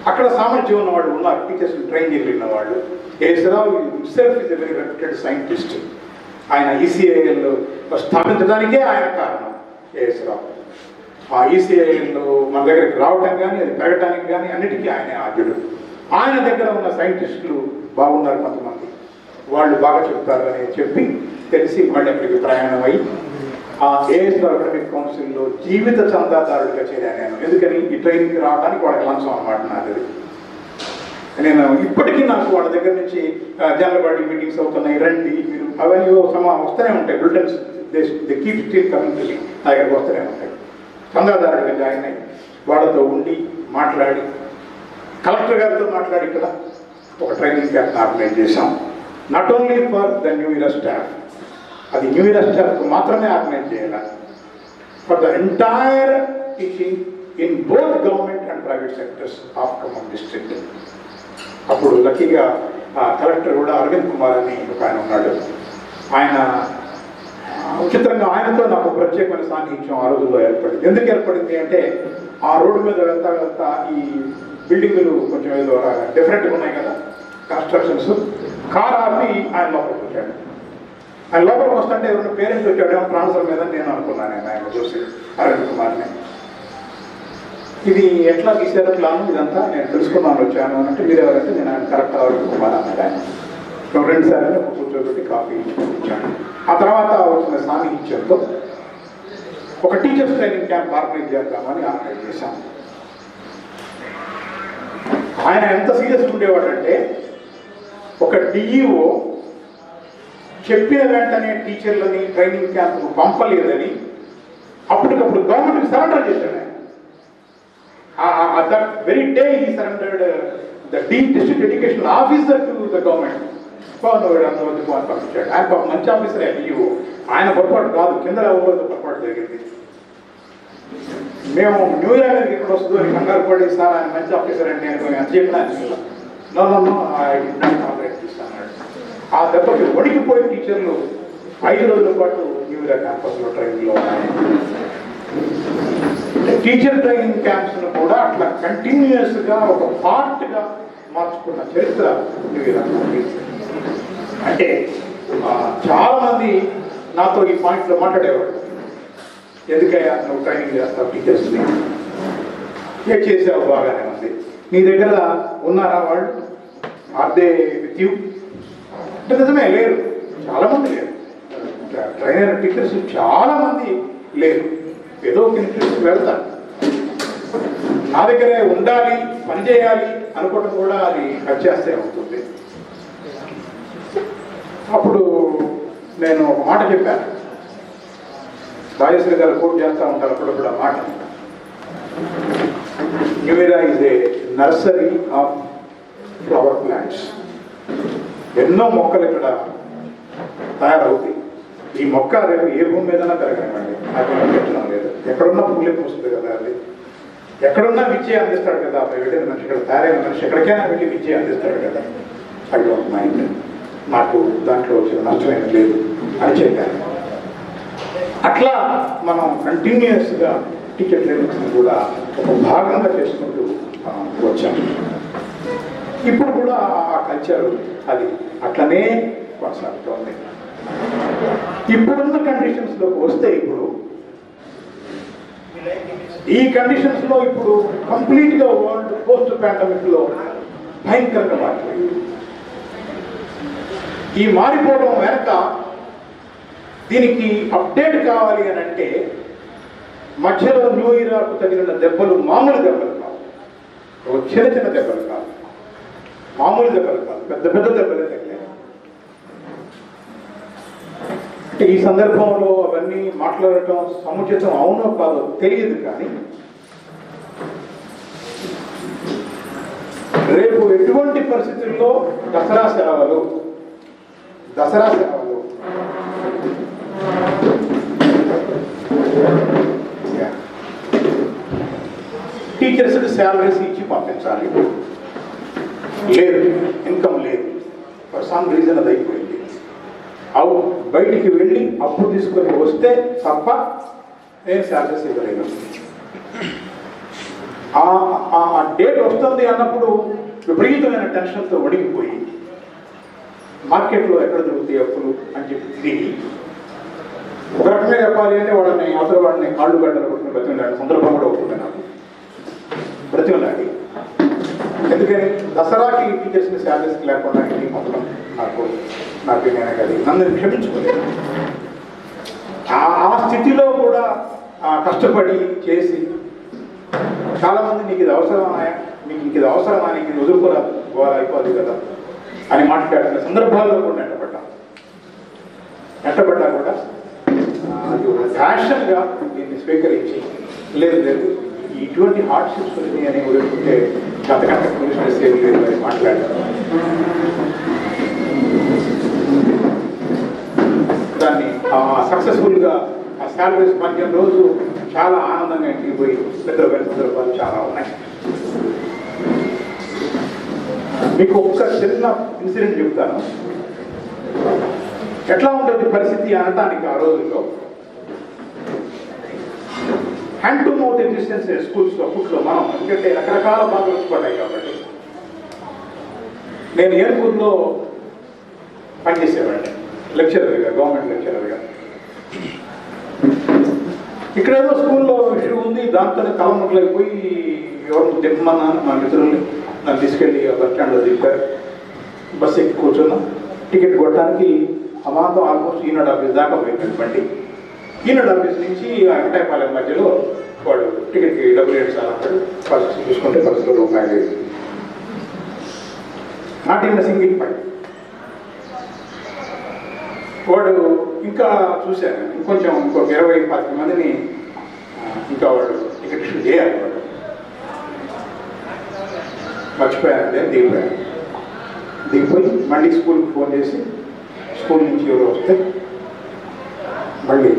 అక్కడ సామర్థ్యం ఉన్న వాళ్ళు ఉన్నారు, టీచర్స్ని ట్రైన్ చేయగలిగిన వాళ్ళు. AS Rao himself is a very reputed scientist. ఆయన ఈసీఐఎల్ స్థాపించడానికే ఆయన కారణం ఏఎస్ రావు. ఆ ఈసీఐఎల్ మన దగ్గరికి రావటం కానీ అది పెరగటానికి కానీ అన్నిటికీ ఆయనే ఆద్యుడు. ఆయన దగ్గర ఉన్న సైంటిస్టులు బాగున్నారు, కొంతమంది వాళ్ళు బాగా చెప్తారు అని చెప్పి తెలిసి మళ్ళీ అక్కడికి ప్రయాణం అయ్యి ఆ ఏఎస్ రావు అకాడమిక్ కౌన్సిల్లో జీవిత చందాదారుడిగా చేరాను నేను. ఎందుకని ఈ ట్రైనింగ్కి రావడానికి వాళ్ళకి లంచం అన్నమాట నాది. నేను ఇప్పటికీ నాకు వాళ్ళ దగ్గర నుంచి జనరల్ బాడీ మీటింగ్స్ అవుతున్నాయి, రండి మీరు, అవన్నీ వస్తూనే ఉంటాయి bulletins. They keep still coming to me, నా దగ్గరకు వస్తూనే ఉంటాయి. చందాదారుడిగా జాయిన్ అయ్యి వాళ్ళతో ఉండి మాట్లాడి కలెక్టర్ గారితో మాట్లాడి ఇక్కడ ఒక ట్రైనింగ్ క్యాంప్ ఆర్గనైజ్ చేశాం. Not only for the new year staff, అది న్యూ ఇయర్ స్టాఫ్ మాత్రమే ఆర్గనైజ్ చేయాలి, for the entire teaching in both government and private sectors of Khammam district. అప్పుడు లక్కీగా కలెక్టర్ కూడా అరవింద్ కుమార్ అని ఒక ఆయన ఉన్నాడు. ఆయన విచిత్రంగా ఆయనతో నాకు ప్రత్యేకమైన సాన్నిహిత్యం ఆ రోజుల్లో ఏర్పడింది. ఎందుకు ఏర్పడింది అంటే ఆ రోడ్డు మీద వెళ్తా వెళ్తా ఈ బిల్డింగులు కొంచెం ఏదో డిఫరెంట్గా ఉన్నాయి కదా కన్స్ట్రక్షన్స్. కార్ ఆపి ఆయన లోపలికి వచ్చాడు. ఆయన లోపలికి వస్తుంటే ఎవరైనా పేరెంట్స్ వచ్చాడేమో ట్రాన్స్ఫర్ మీద నేను అనుకున్నాను. నేను ఆయన చూసి అరవింద్ కుమార్ని, ఇది ఎట్లా తీసారు ప్లాను ఇదంతా నేను తెలుసుకున్నాను వచ్చాను అంటే, మీరు ఎవరంటే నేను ఆయన కరెక్ట్ అరవింద్ కుమార్ అన్నాడు. ఆయన రెండు సార్లు కూర్చోబెట్టి కాఫీ ఇచ్చాను. ఆ తర్వాత వచ్చిన సాన్నిహిత్యంతో ఒక టీచర్స్ ట్రైనింగ్ క్యాంప్ ఆర్గనైజ్ చేద్దామని ఆర్గనైజ్ చేశాం. ఆయన ఎంత సీరియస్గా ఉండేవాడంటే, ఒక డిఈఓ చెప్పిన వెంటనే టీచర్లని ట్రైనింగ్ క్యాంప్కు పంపలేదని అప్పటికప్పుడు గవర్నమెంట్కి సరెండర్ చేశాడు ఆయన. That very day he surrendered the district education officer to the government. పంపించాడు. ఆయన మంచి ఆఫీసరే డిఈఓ, ఆయన పొరపాటు కాదు, కింద ఎవరితో పొరపాటు జరిగింది. మేము న్యూ ఇయర్ అనేది ఇక్కడ వస్తుందో అని కంగారు పడి, సార్ ఆయన మంచి ఆఫీసర్ అండి నేను అని చెప్పిన ఇస్తున్నాడు. ఆ దెబ్బకి వణికిపోయి టీచర్లు 5 రోజుల పాటు న్యూ ఇయర్ క్యాంపస్లో ట్రైనింగ్లో ఉన్నాయి. టీచర్ ట్రైనింగ్ క్యాంప్స్ను కూడా అట్లా కంటిన్యూస్గా ఒక పార్ట్గా మార్చుకున్న చరిత్ర న్యూ ఇయర్. అంటే చాలామంది నాతో ఈ పాయింట్లో మాట్లాడేవాడు, ఎందుకయ్యా నువ్వు ట్రైనింగ్ చేస్తావు టీచర్స్ని, ఏ చేసావు బాగానే ఉంది, నీ దగ్గర ఉన్నారా వాళ్ళు, అదే విత్ యూ అంటే నిజమే లేరు, చాలామంది లేరు. ట్రైనర్ టీచర్స్ చాలామంది లేరు, ఏదో ఒక ఇంట్రెస్ట్ వెళ్తారు. నా దగ్గరే ఉండాలి, పనిచేయాలి అనుకోవడం కూడా అది ఖర్చేస్తే అవుతుంది. అప్పుడు నేను ఒక మాట చెప్పాను, రాజేశ్వరి గారు కోట్ చేస్తూ ఉంటారు అప్పుడప్పుడు ఆ మాట. New year is a nursery of flower plants. ఎన్నో మొక్కలు ఇక్కడ తయారవుతాయి. ఈ మొక్క రేపు ఏ భూమి మీదైనా పెరగనివ్వండి, నాకు పెట్టడం లేదు. ఎక్కడున్నా పువ్వులే పూస్తుంది కదా, అది ఎక్కడున్నా విద్య అందిస్తాడు కదా. వెళ్ళిన మనిషి, ఇక్కడ తయారైన మనిషి ఎక్కడికైనా వెళ్ళి విద్య అందిస్తాడు కదా. ఐ డోంట్ మైండ్, నాకు దాంట్లో వచ్చిన నష్టమేమీ లేదు అని చెప్పాను. అట్లా మనం కంటిన్యూస్గా టీచర్ ట్రైనింగ్స్ని కూడా ఒక భాగంగా చేసుకుంటూ వచ్చాము. ఇప్పుడు కూడా ఆ కల్చర్ అది అట్లనే కొనసాగుతోంది. ఇప్పుడున్న కండిషన్స్లోకి వస్తే, ఇప్పుడు ఈ కండిషన్స్లో ఇప్పుడు కంప్లీట్గా వరల్డ్ పోస్ట్ పాండమిక్లో భయంకరంగా మారిపోయింది. ఈ మారిపోవడం వెనక దీనికి అప్డేట్ కావాలి అని అంటే, మధ్యలో న్యూ ఇయర్కు తగిలిన దెబ్బలు మామూలు దెబ్బలు కావు, చిన్న చిన్న దెబ్బలు కావు, మామూలు దెబ్బలు కాదు, పెద్ద పెద్ద దెబ్బలే తగిలాయి. అంటే ఈ సందర్భంలో అవన్నీ మాట్లాడటం సముచితం అవునో కాదో తెలియదు, కానీ రేపు ఎటువంటి పరిస్థితుల్లో దసరా సెలవులు టీచర్స్కి శాలరీస్ ఇచ్చి పంపించాలి, లేదు, ఇన్కమ్ లేదు, ఫర్ సమ్ రీజన్ అది అయిపోయింది. బయటికి వెళ్ళి అప్పు తీసుకొని వస్తే తప్ప నేను శాలరీస్ ఇవ్వలేను. ఆ డేట్ వస్తుంది అన్నప్పుడు విపరీతమైన టెన్షన్తో వణికిపోయి మార్కెట్లో ఎక్కడ దొరుకుతాయి అప్పులు అని చెప్పి తిరిగి ఒక రకంగా చెప్పాలి అంటే అవతల వాడిని కాళ్ళు గడ్డలు కొట్టుకుని బ్రతిమలాడి సందర్భం కూడా అవుతుంది నాకు. బ్రతిమలాడి ఎందుకని దసరాకి టీచర్స్ని శాలరీస్కి లేకుండా ఇంటికి పంపడం నాకు నేను అది నన్ను క్షమించుకోలేదు. ఆ స్థితిలో కూడా కష్టపడి చేసి చాలామంది నీకు ఇది అవసరమా, నీకు ఇంక ఇది అవసరమా, నీకు ఇది వదులుకోరాదు, గోవాల అయిపోదు కదా అని మాట్లాడుతున్న సందర్భాల్లో కూడా నెట్టబడ్డా కూడా అది ఒక ఫ్యాషన్గా దీన్ని స్వీకరించి లేదు లేదు ఇటువంటి హార్డ్షిప్స్ ఉంది అని వదులుకుంటే అంతకంటే పోలీస్ ఏం లేదు అని మాట్లాడారు. దాన్ని సక్సెస్ఫుల్గా ఆ శాలరీస్ 15 రోజు చాలా ఆనందంగా ఇంటికి పోయి నిద్రపోయిన సందర్భాలు చాలా ఉన్నాయి. మీకు ఒక్క చిన్న ఇన్సిడెంట్ చెప్తాను. ఎట్లా ఉంటుంది పరిస్థితి అనటానికి ఆ రోజుల్లో హ్యాండ్ టు మౌత్ ఎగ్జిస్టెన్స్ స్కూల్స్లో అప్పట్లో మనం ఎందుకంటే రకరకాల బాధలు వచ్చి పడ్డాయి కాబట్టి నేను ఏర్పూర్లో పనిచేసేవాడిని లెక్చరర్గా, గవర్నమెంట్ లెక్చరర్గా. ఇక్కడేదో స్కూల్లో ఇష్యూ ఉంది, దాంతోనే తలముట్లైపోయి ఎవరు దిమ్మన్నాను మా మిత్రుల్ని నన్ను తీసుకెళ్ళి బస్ స్టాండ్లో దింపారు. బస్ ఎక్కి కూర్చున్నాం. టికెట్ కొట్టడానికి అమాంతం ఆల్మోస్ట్ ఈనాడు ఆఫీస్ దాకా పోయింది బండి. ఈనాడు ఆఫీస్ నుంచి వెంకటాయపాలెం మధ్యలో వాడు టికెట్కి డబ్బులు ఏడ్చాలన్నాడు. ఫస్ట్ చూసుకుంటే ₹10 నాట్ ఇన్ సింగిల్ పాయింట్. వాడు ఇంకా చూశాను ఇంకొంచెం ఇంకొక 20-25 మందిని ఇంకా వాడు టికెట్ ఇష్యూ చేయాలి. వాడు మర్చిపోయానంటే దిగిపోయి మళ్ళీ స్కూల్కి ఫోన్ చేసి స్కూల్ నుంచి ఎవరు వస్తే మళ్ళీ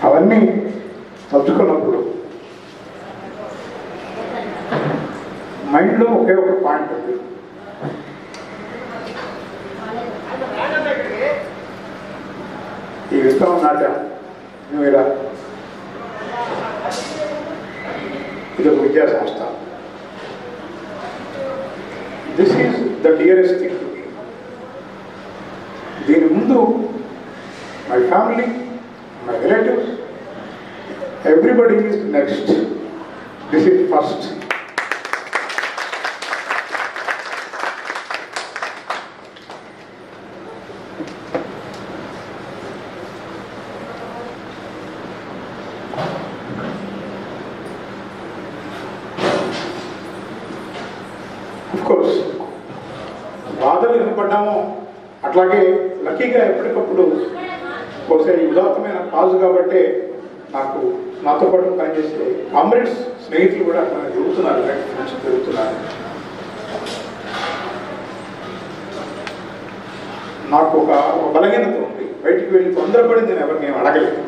అవన్నీ తలుచుకున్నప్పుడు మైండ్లో ఒకే ఒక పాయింట్ ఉంది. ఈ విత్తనం నాటాం నువ్వు ఇలా, ఇది ఒక విద్యా సంస్థ. This is the dearest thing to me. దీని ముందు my family, my relatives, everybody is next. This is first. Of course, బాధలు వినపడ్డాము. అట్లాగే లక్కీగా ఎప్పటికప్పుడు బహుశా ఈ ఉదాత్తమైన కాజు కాబట్టి నాతో పాటు పనిచేసే కామ్రేడ్స్, స్నేహితులు కూడా అట్లా తిరుగుతున్నారు, నుంచి తిరుగుతున్నారు. నాకు ఒక బలహీనత ఉంది. బయటికి వెళ్ళి తొందరపడి నేను ఎవరిని అడగలేదు.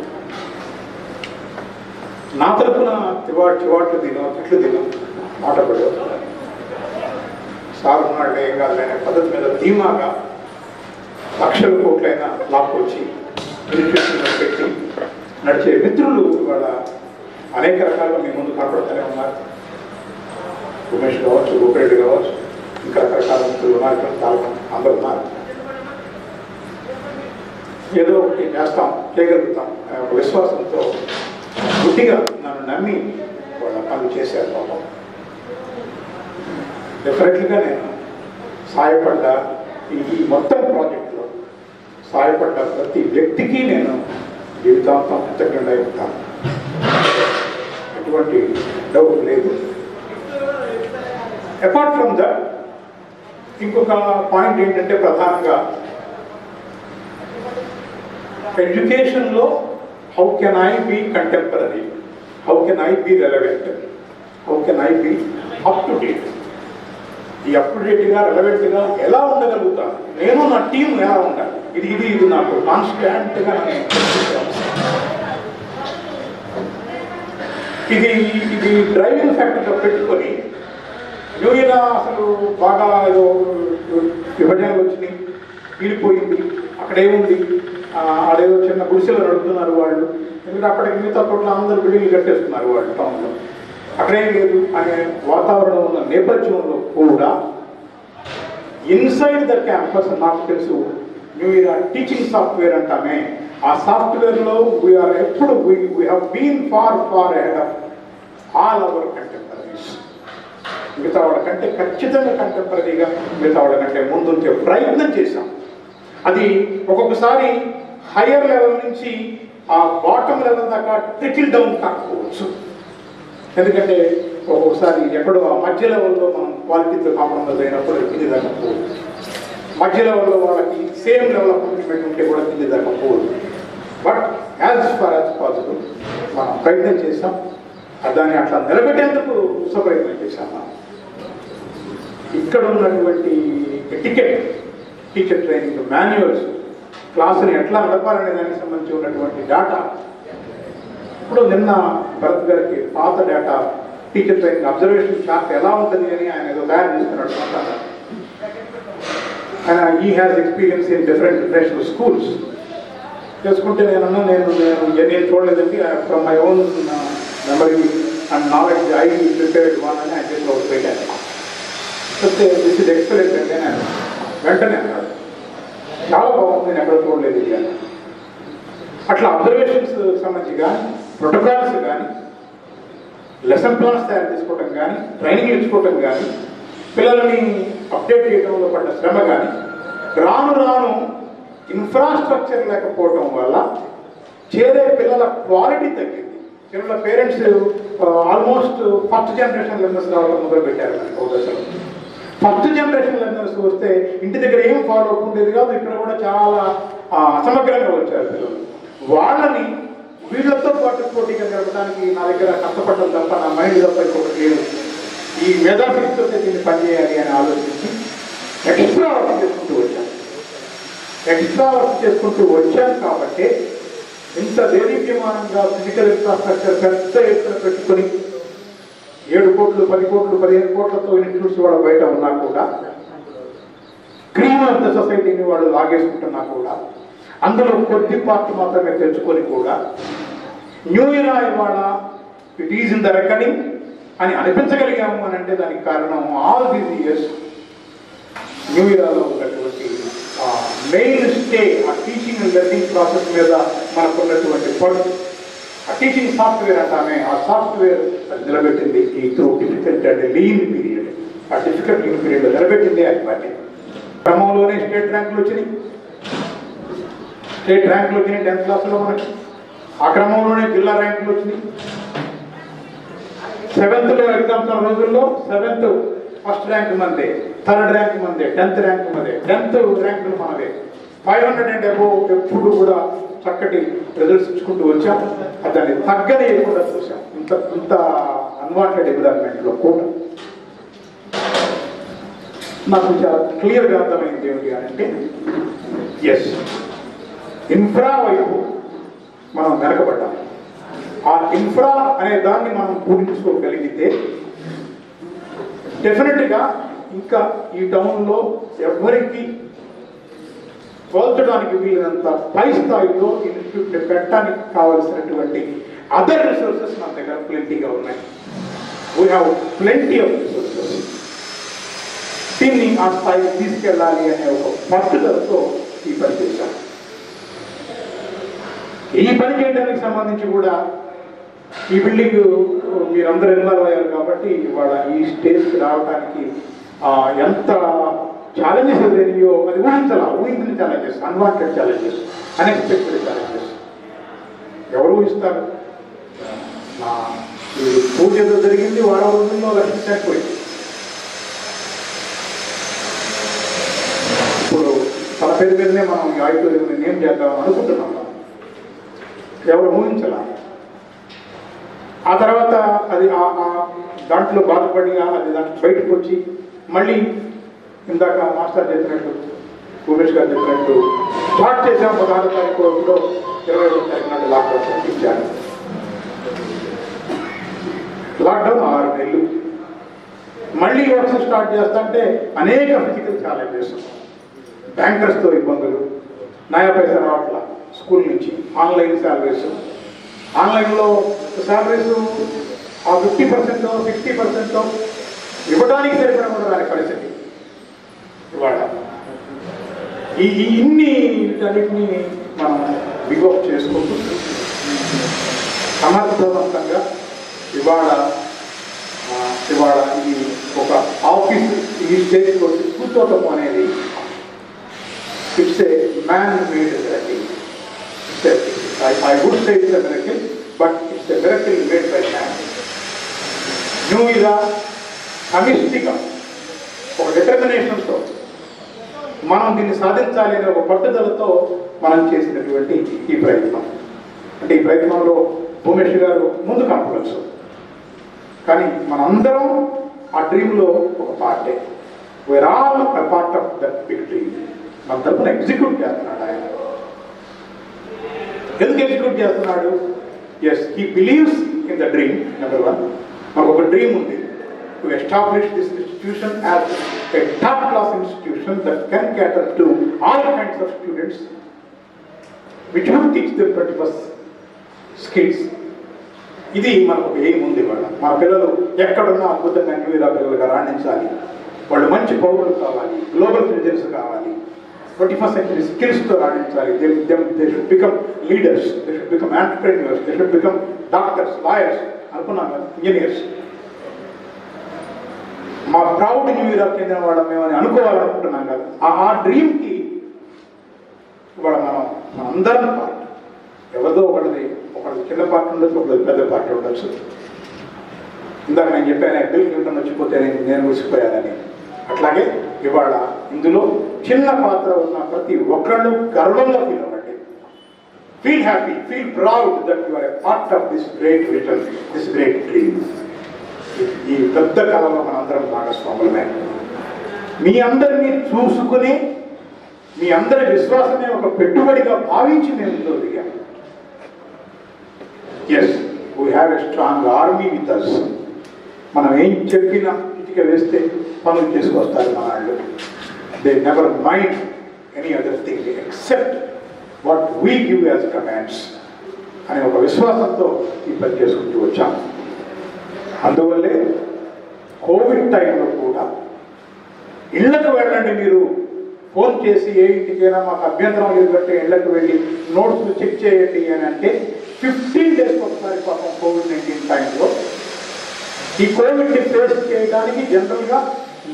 నా తరఫున చివాట్లు తినో, తిట్లు తినో, మాట పడి సార్ ఉన్నాడే ఏం కాదు అనే పద్ధతి మీద ధీమాగా లక్షల కోట్లైనా లాక్కొచ్చి పెట్టి నడిచే మిత్రులు ఇవాళ అనేక రకాలుగా మీ ముందు కనపడుతూనే ఉన్నారు. ఉమేష్ కావచ్చు, గోపిరెడ్డి కావచ్చు, ఇంకా రకరకాల మిత్రులు ఉన్నారు, చాలా అందరూ ఉన్నారు. ఏదో ఒకటి చేస్తాం, చేయగలుగుతాం ఒక విశ్వాసంతో గుడ్డిగా నన్ను నమ్మి వాళ్ళ పనులు చేశారు. పాపం డెఫినెట్లీగా నేను సహాయపడ్డా ఈ మొత్తం ప్రాజెక్టులో సహాయపడ్డ ప్రతి వ్యక్తికి నేను జీవితాంతం కృతజ్ఞుడై ఉంటాను. ఎటువంటి డౌట్ లేదు. అపార్ట్ ఫ్రమ్ దట్ ఇంకొక పాయింట్ ఏంటంటే ప్రధానంగా ఎడ్యుకేషన్లో how can I be contemporary, how can I be relevant, how can I be up to date. ఈ అప్ టు డేట్గా రెలవెంట్గా ఎలా ఉండగలుగుతాను, నేను నా టీం ఎలా ఉండాలి, ఇది నాకు కాన్స్టాంట్గా ఇది డ్రైవింగ్ ఫ్యాక్టర్గా పెట్టుకొని న్యూ ఇయర్ అసలు బాగా ఏదో విభజనలు వచ్చినాయి, వీడిపోయింది, అక్కడేముంది ఆడేదో చిన్న గుడిసెలు నడుపుతున్నారు వాళ్ళు, ఎందుకంటే అప్పటికి మిగతా చోట్ల అందరూ బిల్డింగ్లు కట్టేస్తున్నారు వాళ్ళు టౌన్లో, అక్కడేం లేదు అనే వాతావరణం ఉన్న నేపథ్యంలో కూడా ఇన్సైడ్ ద క్యాంపస్ నాకు తెలుసు న్యూ ఇయర్ టీచింగ్ సాఫ్ట్వేర్ అంటామే, ఆ సాఫ్ట్వేర్లో వీఆర్ ఎప్పుడు we have been far ahead of all our contemporaries. మిగతా వాళ్ళ కంటే ఖచ్చితంగా కంటెంపరీగా మిగతా వాళ్ళ కంటే ముందుంచే ప్రయత్నం చేశాం. అది ఒక్కొక్కసారి హయ్యర్ లెవెల్ నుంచి ఆ బాటమ్ లెవెల్ దాకా ట్రికిల్ డౌన్ కాకపోవచ్చు, ఎందుకంటే ఒక్కొక్కసారి ఎక్కడో ఆ మధ్య లెవెల్లో మనం క్వాలిటీతో కాంప్రమైజ్ అయినప్పుడు కింది దాకా పోదు, మధ్య లెవెల్లో వాళ్ళకి సేమ్ లెవెల్ ఆఫ్ కమిట్మెంట్ ఉంటే కూడా కింది దాకా పోదు. But as far as possible మనం ప్రయత్నం చేసాం, దాన్ని అట్లా నిలబెట్టేందుకు ప్రయత్నం చేశాం. ఇక్కడ ఉన్నటువంటి టికెట్, టీచర్ ట్రైనింగ్ మాన్యువల్స్, క్లాసుని ఎట్లా నడపాలనే దానికి సంబంధించి ఉన్నటువంటి డేటా, ఇప్పుడు నిన్న భరత్ గారికి పాత data teacher training observation chart ఎలా ఉంటుంది అని ఆయన ఏదో తయారు చేస్తున్నాడు. ఆయన ఈ has experience in different international schools. చేసుకుంటే నేను చూడలేదండి, from my own memory and knowledge I prepared one అని ఆయన చేతిలో పెట్టాను. చెప్తే దిస్ ఇస్ ఎక్సలెంట్ అండి అని ఆయన వెంటనే అన్నాడు, చాలా బాగుంది, నేను ఎక్కడ చూడలేదు ఇది అని. అట్లా అబ్జర్వేషన్స్ సంబంధించి కానీ, ప్రోటోకాల్స్ కానీ, లెసన్ ప్లాన్స్ తయారు చేసుకోవటం కానీ, ట్రైనింగ్ ఇచ్చుకోవటం కానీ, పిల్లలని అప్డేట్ చేయడంలో పడ్డ శ్రమ కానీ, రాను రాను ఇన్ఫ్రాస్ట్రక్చర్ లేకపోవడం వల్ల చేరే పిల్లల క్వాలిటీ తగ్గింది. పిల్లల parents almost first generation learners రావడం మొదలుపెట్టారు. దశలో ఫస్ట్ జనరేషన్ లెర్నర్స్ వస్తే ఇంటి దగ్గర ఏం ఫాలో అప్ ఉండేది కాదు, ఇక్కడ కూడా చాలా అసమగ్రంగా వచ్చారు పిల్లలు. వాళ్ళని వీళ్ళతో పాటు పోటీగా జరపడానికి నా దగ్గర కష్టపడడం తప్ప, నా మైండ్ తప్ప ఇంకొకటి లేదు. ఈ మేధాశక్తితో దీన్ని పనిచేయాలి అని ఆలోచించి ఎక్స్ట్రా వర్క్ చేసుకుంటూ వచ్చాను కాబట్టి ఇంత దేదీప్యమానంగా ఫిజికల్ ఇన్ఫ్రాస్ట్రక్చర్ పెద్ద ఎత్తున పెట్టుకొని 7 కోట్లు 10 కోట్లు 15 కోట్లతో ఇన్స్టిట్యూట్స్ వాళ్ళు బయట ఉన్నా కూడా, క్రీమ్ ఆఫ్ ద సొసైటీని వాళ్ళు లాగేసుకుంటున్నా కూడా, అందులో కొద్ది పార్ట్ మాత్రమే తెచ్చుకొని కూడా న్యూ ఇయర్ ఇవాళ it is in the reckoning అని అనిపించగలిగాము అని అంటే దానికి కారణం ఆల్ దీస్ ఇయర్స్ న్యూ ఇయర్లో ఉన్నటువంటి మెయిన్ స్టే ఆ టీచింగ్ అండ్ లెర్నింగ్ ప్రాసెస్ మీద మనకున్నటువంటి పడు, ఆ టీచింగ్ సాఫ్ట్వేర్ అంటామే, ఆ సాఫ్ట్వేర్ అది నిలబెట్టింది ఈ through difficult and lean period. ఆ డిఫికల్ట్ లీన్ పీరియడ్లో నిలబెట్టింది అది పార్టీ. క్రమంలోనే స్టేట్ ర్యాంకులు వచ్చినాయి, 10th క్లాస్లో మనకి. ఆ క్రమంలోనే జిల్లా ర్యాంకులు వచ్చినాయి. 7th ఎగ్జామ్స్ రోజుల్లో 7th ఫస్ట్ ర్యాంక్ మందే, 3rd ర్యాంక్ మందే, 10th ర్యాంక్ మందే, 10th ర్యాంకులు మనవే. 500 అండ్ అబోవ్ ఎప్పుడు కూడా చక్కటి రిజల్ట్స్ ఇచ్చుకుంటూ వచ్చాం. దాన్ని తగ్గలేకుండా చూసాం. ఇంత అన్వాంటెడ్ ఎన్విరాన్మెంట్లో కూడా నాకు చాలా క్లియర్గా అర్థమైంది ఏమిటి అంటే, ఎస్ ఇన్ఫ్రా వైపు మనం వెనకబడ్డాం. ఆ ఇన్ఫ్రా అనే దాన్ని మనం పూరించుకోగలిగితే డెఫినెట్గా ఇంకా ఈ టౌన్లో ఎవరికి పోల్చడానికి వీలైనంత పై స్థాయిలో ఇన్స్టిట్యూట్ని పెట్టడానికి కావలసినటువంటి అదర్ రిసోర్సెస్ మన దగ్గర ప్లెంటీగా ఉన్నాయి. We have plenty of resources. దీన్ని ఆ స్థాయికి తీసుకెళ్ళాలి అనే ఒక పట్టుదలతో ఈ పని చేశాం. ఈ పని చేయడానికి సంబంధించి కూడా ఈ బిల్డింగ్ మీరందరూ ఇన్వాల్వ్ అయ్యారు కాబట్టి ఇవాళ ఈ స్టేజ్కి రావడానికి ఎంత ఛాలెంజెస్ ఎదురైనాయో అది ఊహించిన challenges, unwanted challenges, unexpected challenges. ఎవరు ఊహిస్తారు? పూజ ఏదో జరిగింది, వారం రోజుల్లో లక్ష్మి చనిపోయింది. పేరు మీదనే మనం ఈ ఆడిటోరియం నేమ్ చేద్దామని అనుకుంటున్నాం. ఎవరు ఊహించలా. ఆ తర్వాత అది దాంట్లో బాధపడి అది దాంట్లో బయటకు వచ్చి మళ్ళీ ఇందాక మాస్టర్ చెప్పినట్టు, భూమేష్ గారు చెప్పినట్టు స్టార్ట్ చేసాం 16 తారీఖులో, 21 తారీఖు నాడు లాక్డౌన్ ప్రకటించారు. లాక్డౌన్ 6 నెలలు. మళ్ళీ వర్క్స్ స్టార్ట్ చేస్తుంటే అనేక ఫిజికల్ ఛాలెంజెస్, బ్యాంకర్స్తో ఇబ్బందులు, నయా పైసా రావట్ల స్కూల్ నుంచి, ఆన్లైన్ శాలరీస్, ఆన్లైన్లో శాలరీస్ ఆ 50% 60% ఇవ్వడానికి సరిపడా కూడా దాని పరిస్థితి ఇవాళ. ఇన్ని వీటన్నిటిని మనం బిగోప్ చేసుకుంటూ సమర్థవంతంగా ఇవాళ ఈ ఒక ఆఫీస్ ఈ స్టేజ్లో కూర్చోవటం అనేది it's a man made miracle. I would say it's a miracle, but it's a miracle made by man. New ఇలా సమిష్టిగా ఒక డిటర్మినేషన్తో మనం దీన్ని సాధించాలి అనే ఒక పట్టుదలతో మనం చేసినటువంటి ఈ ప్రయత్నం. అంటే ఈ ప్రయత్నంలో భూమేష్ గారు ముందు కనపడచ్చు, కానీ మనందరం ఆ డ్రీమ్లో ఒక పార్టే. We're all a part of that big dream. మన తరఫున ఎగ్జిక్యూట్ చేస్తున్నాడు ఆయన. ఎందుకు ఎగ్జిక్యూట్ చేస్తున్నాడు? Yes, he believes in the dream. Number 1, మనకు ఒక డ్రీమ్ ఉంది, to establish this institution as a top class institution that can cater to all kinds of students, which will teach them 21st skills. ఇది మనకు ఎయిమ్ ఉంది. మన పిల్లలు ఎక్కడున్నా అద్భుతంగా న్యూఇయర్ పిల్లలుగా రాణించాలి, వాళ్ళు మంచి పౌరులు కావాలి, గ్లోబల్ సిటిజన్స్ కావాలి, 21st century స్కిల్స్తో రాణించాలి. They should become leaders, they should become entrepreneurs, they should become doctors, lawyers అనుకున్నాం, ఇంజనీర్స్. మా ప్రౌడ్ న్యూఇయర్ చెందిన వాళ్ళం మేమని అనుకోవాలనుకుంటున్నాం కదా. ఆ డ్రీమ్కి ఇవాళ అందరం పార్ట్. ఎవరిదో ఒకటిది చిన్న పార్ట్ ఉండొచ్చు, ఒకటి పెద్ద పార్ట్ ఉండొచ్చు. ఇందాక నేను చెప్పాను, బిల్ క్లింటన్ వచ్చిపోతే నేను మురిసిపోయానని. అట్లాగే ఇవాళ ఇందులో చిన్న పాత్ర ఉన్న ప్రతి ఒక్కళ్ళు గర్వంగా ఫీల్ అవ్వండి. Feel happy, feel proud that you are a part of this great vision, this great dream. ఈ పెద్ద కళలో మనందరం భాగస్వాములమే. మీ అందరినీ చూసుకుని, మీ అందరి విశ్వాసమే ఒక పెట్టుబడిగా భావించి మేము ఇందులో దిగాము. Yes, we have a strong army with us. మనం ఏం చెప్పినా ఇటుక వేస్తే పనులు చేసుకొస్తారు మన వాళ్ళు. They never mind any other thing except what we give as commands అనే ఒక విశ్వాసంతో ఈ పని చేసుకుంటూ వచ్చాం. అందువల్లే కోవిడ్ టైంలో కూడా ఇళ్లకు వెళ్ళండి, మీరు ఫోన్ చేసి ఏ ఇంటికైనా మాకు అభ్యంతరం లేదంటే ఇళ్లకు వెళ్ళి నోట్స్లు చెక్ చేయండి అని అంటే 15 days ఒకసారి పాపం COVID-19 టైంలో ఈ కోవిడ్ని ఫేస్ చేయడానికి జనరల్గా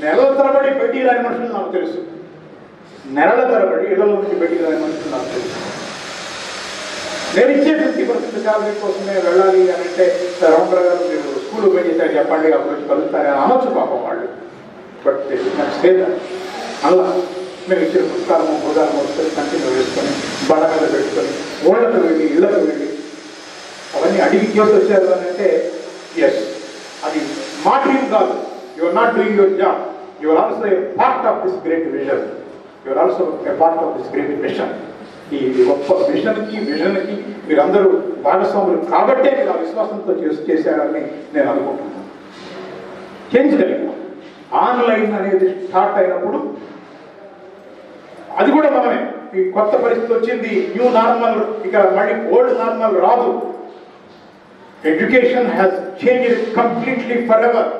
నెలల తరబడి పెట్టి రాని మనుషులు నాకు తెలుసు. నెలల తరబడి ఇళ్లలో నుంచి పెట్టి రాని మనుషులు నాకు తెలుసు. నేను ఇచ్చే 50% శాలరీ కోసమే వెళ్ళాలి అని అంటే, రమణరావు గారు మీరు స్కూల్ ఓపెన్ చేశారు చెప్పండి, అప్పుడు వచ్చి కలుస్తారని అనొచ్చు పాపం వాళ్ళు. బట్ అలా మేము ఇచ్చిన పుస్తకాలను భోజనం వస్తుంది కంటిన్యూ వేసుకొని బడ మీద పెట్టుకొని ఓళ్ళకు వెళ్ళి ఇళ్లకు వెళ్ళి అవన్నీ అడిగి చేసి వచ్చారు అని అంటే, ఎస్, అది మా డ్రీమ్ కాదు. You are not doing your job, you are also a part of this great vision, you are also a part of this great mission. ఈ గొప్ప విజన్కి మీరందరూ భాగస్వాములు కాబట్టే మీరు ఆ విశ్వాసంతో చేశారని నేను అనుకుంటున్నాను. చేయించగలిగాం. ఆన్లైన్ అనేది స్టార్ట్ అయినప్పుడు అది కూడా మనమే. ఈ కొత్త పరిస్థితి వచ్చింది, న్యూ నార్మల్, ఇక మళ్ళీ ఓల్డ్ నార్మల్ రాదు. Education has changed completely forever.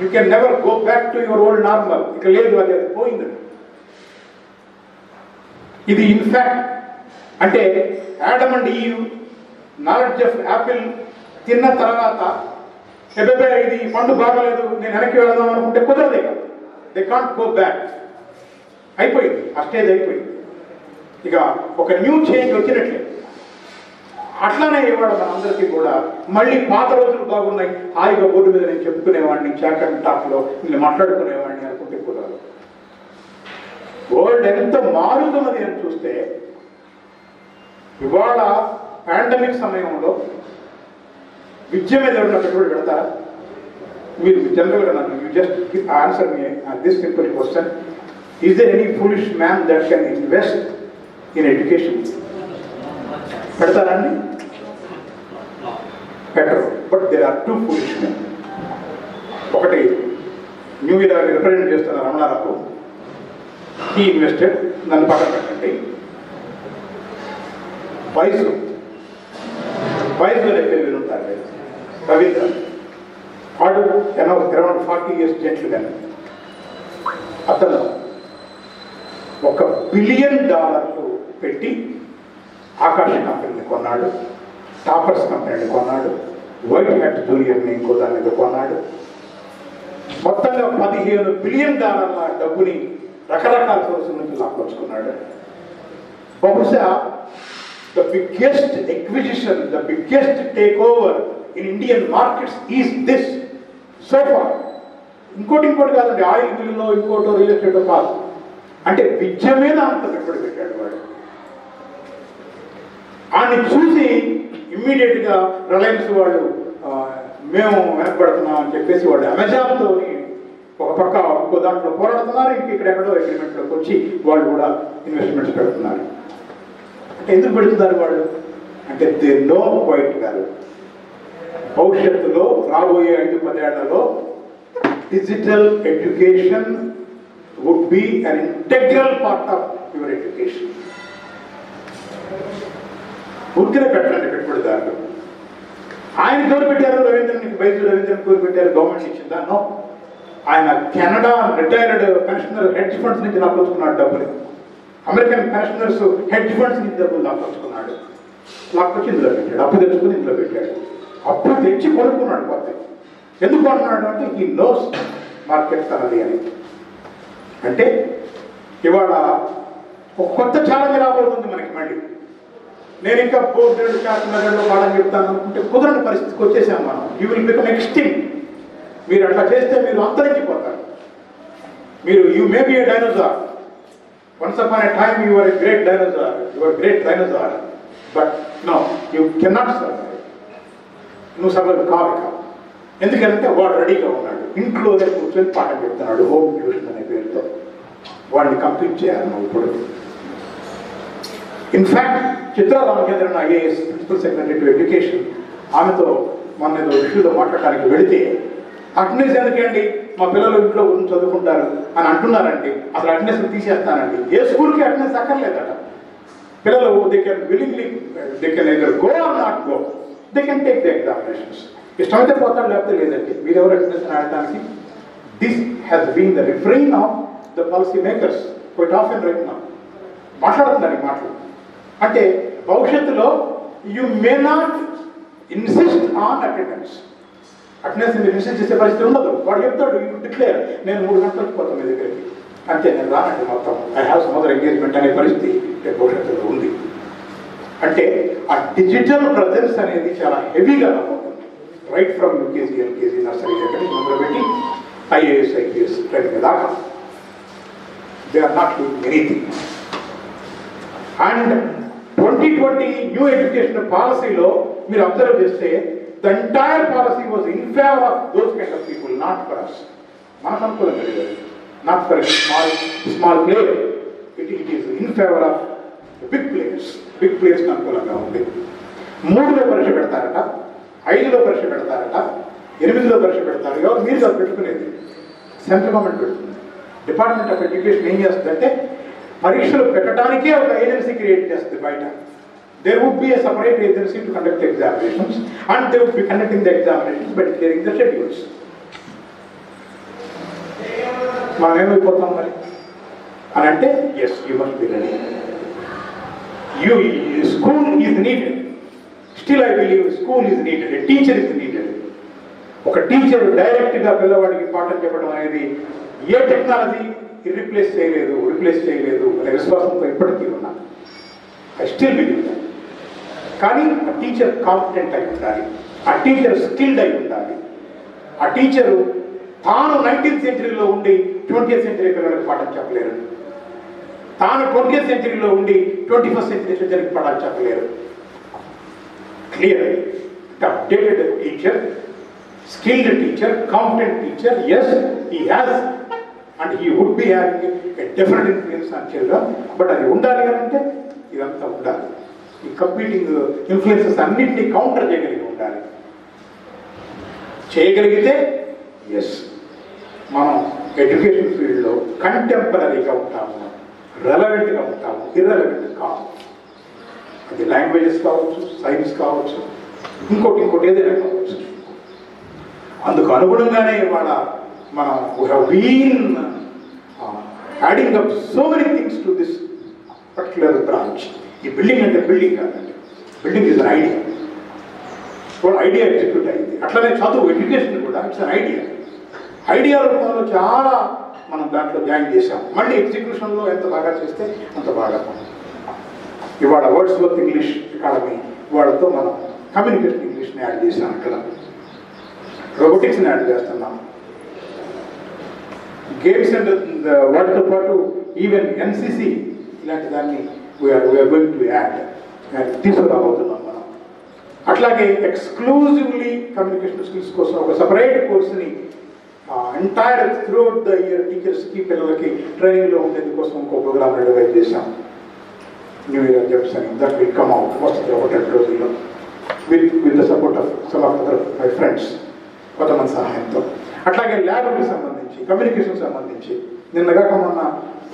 You can never go back to your old normal. ఇక లేదు, అది పోయింది. ఇది ఇన్ఫాక్ట్ అంటే Adam and Eve knowledge of apple తిన్న తర్వాత ఇది పండు బాగలేదు, నేను వెనక్కి వెళదాం అనుకుంటే కుదరదే. They can't go back. అయిపోయింది, ఆ స్టేజ్ అయిపోయింది. ఇక ఒక న్యూ చేంజ్ వచ్చినట్లే. అట్లానే ఇవాళ మనందరికీ కూడా మళ్ళీ పాత రోజులు బాగున్నాయి, హాయిగా బోర్డు మీద నేను చెప్పుకునేవాడిని, చాట్ అండ్ టాక్లో నేను మాట్లాడుకునేవాడిని అనుకుంటే కుదరదు. వరల్డ్ ఎంత మారుతున్నది అని చూస్తే ఇవాళ పాండమిక్ సమయంలో విద్య మీద ఎవరైనా పెట్టుబడి పెడతారా? మీరు జనరల్గా నన్ను you just answer me this simple question. Is there any foolish man that can invest in education? పెడతారా అండి? పెట్టరు. But there are two foolish man. ఒకటి న్యూ ఇయర్ రిప్రజెంట్ చేస్తున్న రమణారావు, హీ ఇన్వెస్టెడ్. నన్ను పక్కన పెట్టండి. వయసులో పేరు ఉంటారు రవీంద్ర, వాడు అరౌండ్ 40 years జెంట్లుగానే. అతను $1 billion పెట్టి ఆకాశ కంపెనీని కొన్నాడు, టాపర్స్ కంపెనీని కొన్నాడు, వైట్ హ్యాట్ జూనియర్ని ఇంకో దాని మీద కొన్నాడు. మొత్తంగా $15 billion డబ్బుని రకరకాల సోర్సుల నుంచి లాక్కొచ్చుకున్నాడు. బహుశా the biggest acquisition, the biggest takeover in Indian markets is this so far. ఇంకోటి కాదండి, ఆయిల్ మిల్లులో ఇంకోటో రియల్ ఎస్టేటో కాదు. అంటే విద్య మీద అంత పెట్టుబడి పెట్టాడు వాడు. ఆయన్ని చూసి ఇమ్మీడియట్గా రిలయన్స్ వాళ్ళు మేము వెనకబడుతున్నాం అని చెప్పేసి వాళ్ళు అమెజాన్తో ఒక పక్క ఇంకో దాంట్లో పోరాడుతున్నారు, ఇక్కడెక్కడో అగ్రిమెంట్లోకి వచ్చి వాళ్ళు కూడా ఇన్వెస్ట్మెంట్స్ పెడుతున్నారు. అంటే ఎందుకు పెడుతున్నారు వాళ్ళు? అంటే దే నో క్వైట్ గారు భవిష్యత్తులో రాబోయే 5-10 ఏళ్లలో digital education would be an integral part of your education. ఊరికే పెట్టండి పెట్టుబడిదారులు. ఆయన కోరి పెట్టారు రవీంద్రన్, బైజు రవీంద్రన్ కోరి పెట్టారు, గవర్నమెంట్ ఇచ్చిందా? నో. ఆయన Canada retired pensioner hedge funds నుంచి లాక్కొచ్చుకున్నాడు డబ్బులు. అమెరికన్ పెన్షనర్స్ హెడ్జ్ ఫండ్స్ నుంచి డబ్బులు లాక్కొచ్చుకున్నాడు. లాక్కొచ్చి ఇందులో పెట్టాడు, అప్పు తెచ్చుకుని ఇందులో పెట్టాడు. అప్పు తెచ్చి కొనుక్కున్నాడు కొత్త. ఎందుకు కొన్నాడు అంటే ఈ నోస్ మార్కెట్ తనది అని. అంటే ఇవాళ ఒక కొత్త ఛాలెంజ్ రాబోతుంది మనకి. మళ్ళీ నేను ఇంకా బోర్డు శాసనలో పాఠం చెప్తాను అనుకుంటే కుదరని పరిస్థితికి వచ్చేసాం మనం. You will become extinct. మీరు అట్లా చేస్తే మీరు అంతరించిపోతారు. మీరు you may be A dinosaur. Once upon a time you were a great dinosaur. You were a great dinosaur. But no, you cannot survive. నువ్వు సర్వైవ్ కావు. ఎందుకంటే వాడు రెడీగా ఉన్నాడు, ఇంట్లో కూర్చొని పాఠం చెప్తున్నాడు హోమ్ ట్యూషన్ అనే పేరుతో. వాడిని కంప్లీట్ చేయాలి నువ్వు ఇప్పుడు. In fact Chitra Ramachandran IAS principal secretary to education, ఆమెతో మొన్న ఏదో ఇష్యూలో మాట్లాడటానికి వెళితే అటెండెన్స్ ఎందుకండి, మా పిల్లలు ఇంట్లో గురించి చదువుకుంటారు అని అంటున్నారండి, అసలు అటెండెన్స్ తీసేస్తానండి. ఏ స్కూల్కి అటెండెన్స్ అక్కర్లేదట. పిల్లలు they can willingly they can either go or not go, they can take the examinations. ఇష్టమైతే పోతాడు, లేకపోతే లేదండి. మీరెవరు అటెండెన్స్ ఆడటానికి? This has been the refrain of the policy makers quite often right now. మాట్లాడుతున్నానికి మాటలు. అంటే భవిష్యత్తులో you may not insist on attendance. Attendance మీరు ఇన్సిస్ట్ చేసే పరిస్థితి ఉండదు. వాడు చెప్తాడు యూ డిక్లేర్, నేను 3 గంటలకు పోతాను మీ దగ్గరికి, అంతే, నేను రానండి మొత్తం, I have some other engagement అనే పరిస్థితి భవిష్యత్తులో ఉంది. అంటే ఆ డిజిటల్ ప్రజెన్స్ అనేది చాలా హెవీగా రాబోతుంది. Right from UKG, LKG, nursery దగ్గర మొదలుపెట్టి IAS, IPS ట్రైనింగ్ దాకా they are not doing anything. And 2020 new education పాలసీలో మీరు అబ్జర్వ్ చేస్తే the entire policy was in favor of those kind of people, not for us. మనకు అనుకూలంగా లేదు, not for a small player. It is in favor of the big players. Big players అనుకూలంగా ఉంది. 3లో పరీక్ష పెడతారట, 5లో పరీక్ష పెడతారట, 8లో పరీక్ష పెడతారు. ఎవరు మీరు అది పెట్టుకునేది? సెంట్రల్ గవర్నమెంట్ పెడుతుంది. డిపార్ట్మెంట్ ఆఫ్ ఎడ్యుకేషన్ ఏం చేస్తుందంటే పరీక్షలు పెట్టడానికే ఒక ఏజెన్సీ క్రియేట్ చేస్తుంది బయట. There would be a separate agency to conduct the examinations, and they would be conducting the examinations by declaring the schedules. మనం ఏమైపోతాం మరి అని అంటే, yes, you must be ready. School is needed. Still I believe school is needed. A teacher is needed. ఒక టీచర్ డైరెక్ట్గా పిల్లవాడికి పాఠం చెప్పడం అనేది ఏ టెక్నాలజీ రిప్లేస్ చేయలేదు అనే విశ్వాసంతో ఇప్పటికీ ఉన్నా. I still believe that. కానీ ఆ టీచర్ కాంపిటెంట్ అయి ఉండాలి, ఆ టీచర్ స్కిల్డ్ అయి ఉండాలి, ఆ టీచరు తాను 19th century ఉండి 20th century పిల్లలకు పాఠం చెప్పలేరు. తాను 20th సెంచరీలో ఉండి 21st సెంచరీ సొసైటీకి పడాలి చెప్పలేరు. Clear updated teacher, skilled teacher, competent teacher, yes, he has and he would be having a different influence on children, but అది ఉండాలి అంటే ఇదంతా ఉండాలి. ఈ కంపీటింగ్ ఇన్ఫ్లుయెన్సెస్ అన్నింటినీ కౌంటర్ చేయగలిగి ఉండాలి. చేయగలిగితే ఎస్ మనం ఎడ్యుకేషన్ ఫీల్డ్లో కంటెంపరీగా ఉంటాము, రెలవెంట్గా ఉంటాము, ఇర్రెలవెంట్ కావు. అది లాంగ్వేజెస్ కావచ్చు, సైన్స్ కావచ్చు, ఇంకోటి ఏదైనా కావచ్చు. అందుకు అనుగుణంగానే ఇవాళ మనం we have been adding up so many things to this particular branch. ఈ బిల్డింగ్ అంటే బిల్డింగ్ కాదండి, బిల్డింగ్ ఇస్ అన్ ఐడియా. ఇప్పుడు ఐడియా ఎగ్జిక్యూట్ అయింది. అట్లనే చదువు, ఎడ్యుకేషన్ కూడా ఇట్స్ అన్ ఐడియా. ఐడియా రూపంలో చాలా మనం దాంట్లో జాయిన్ చేసాం. మళ్ళీ ఎగ్జిక్యూషన్లో ఎంత బాగా చేస్తే అంత బాగా. ఇవాళ వర్డ్స్వర్త్ ఇంగ్లీష్ అకాడమీ వాళ్ళతో మనం కమ్యూనికేషన్ ఇంగ్లీష్ని యాడ్ చేసాం. అక్కడ రోబోటిక్స్ని యాడ్ చేస్తున్నాం. గేమ్స్ అండ్ వాటితో పాటు ఈవెన్ ఎన్సిసి ఇలాంటి దాన్ని వీఆర్ గోయింగ్ టు యాడ్ తీసుకురాబోతున్నాం మనం. అట్లాగే ఎక్స్క్లూజివ్లీ కమ్యూనికేషన్ స్కిల్స్ కోసం ఒక సపరేట్ కోర్సుని ఎంటైర్ త్రూఅవుట్ ద ఇయర్ టీచర్స్కి, పిల్లలకి ట్రైనింగ్లో ఉండేందుకోసం ఇంకో ప్రోగ్రామ్ డివైడ్ చేశాం. న్యూ ఇయర్ జబ్స్ అని దట్ విల్ కమ్ అవుట్ వస్తుంది ఒక 10 రోజుల్లో with the support of some of other my friends, కొంతమంది సహాయంతో. అట్లాగే ల్యాబ్కి సంబంధించి, కమ్యూనికేషన్ సంబంధించి నిన్నగాక మొన్న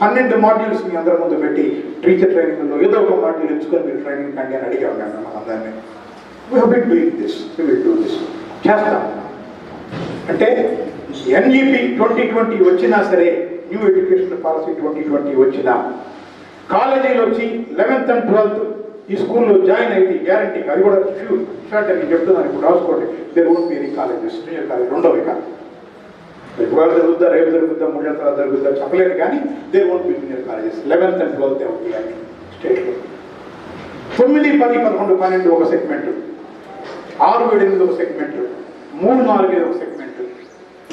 12 మాడ్యూల్స్ మీ అందరి ముందు పెట్టి టీచర్ ట్రైనింగ్లో ఏదో ఒక మాడ్యూల్ ఎంచుకొని మీరు ట్రైనింగ్ కండి అని అడిగా ఉన్నాను మనం అందరినీ. We have been doing this, we will do this చేస్తాం. అంటే ఎన్ఈపి 2020 వచ్చినా సరే, న్యూ ఎడ్యుకేషన్ పాలసీ 2020 వచ్చినా, కాలేజీలు వచ్చి 11th and 12th ఈ స్కూల్లో జాయిన్ అయితే గ్యారంటీ, అది కూడా షార్ట్ అని చెప్తున్నాను. ఇప్పుడు రాసుకోండి, there won't be any colleges, junior college రెండోవి కాదు. ఇవాళ జరుగుద్దా, రేపు జరుగుద్దా, 3 ఏళ్ళ తర్వాత జరుగుద్దా చెప్పలేదు, కానీ there won't be junior colleges. 11th and 12th అవుతాయి కానీ స్టేట్లో. 9, 10, 11, 12 ఒక సెగ్మెంట్, 6, 7, 8 ఒక సెగ్మెంట్, 3, 4, 5 ఒక segment,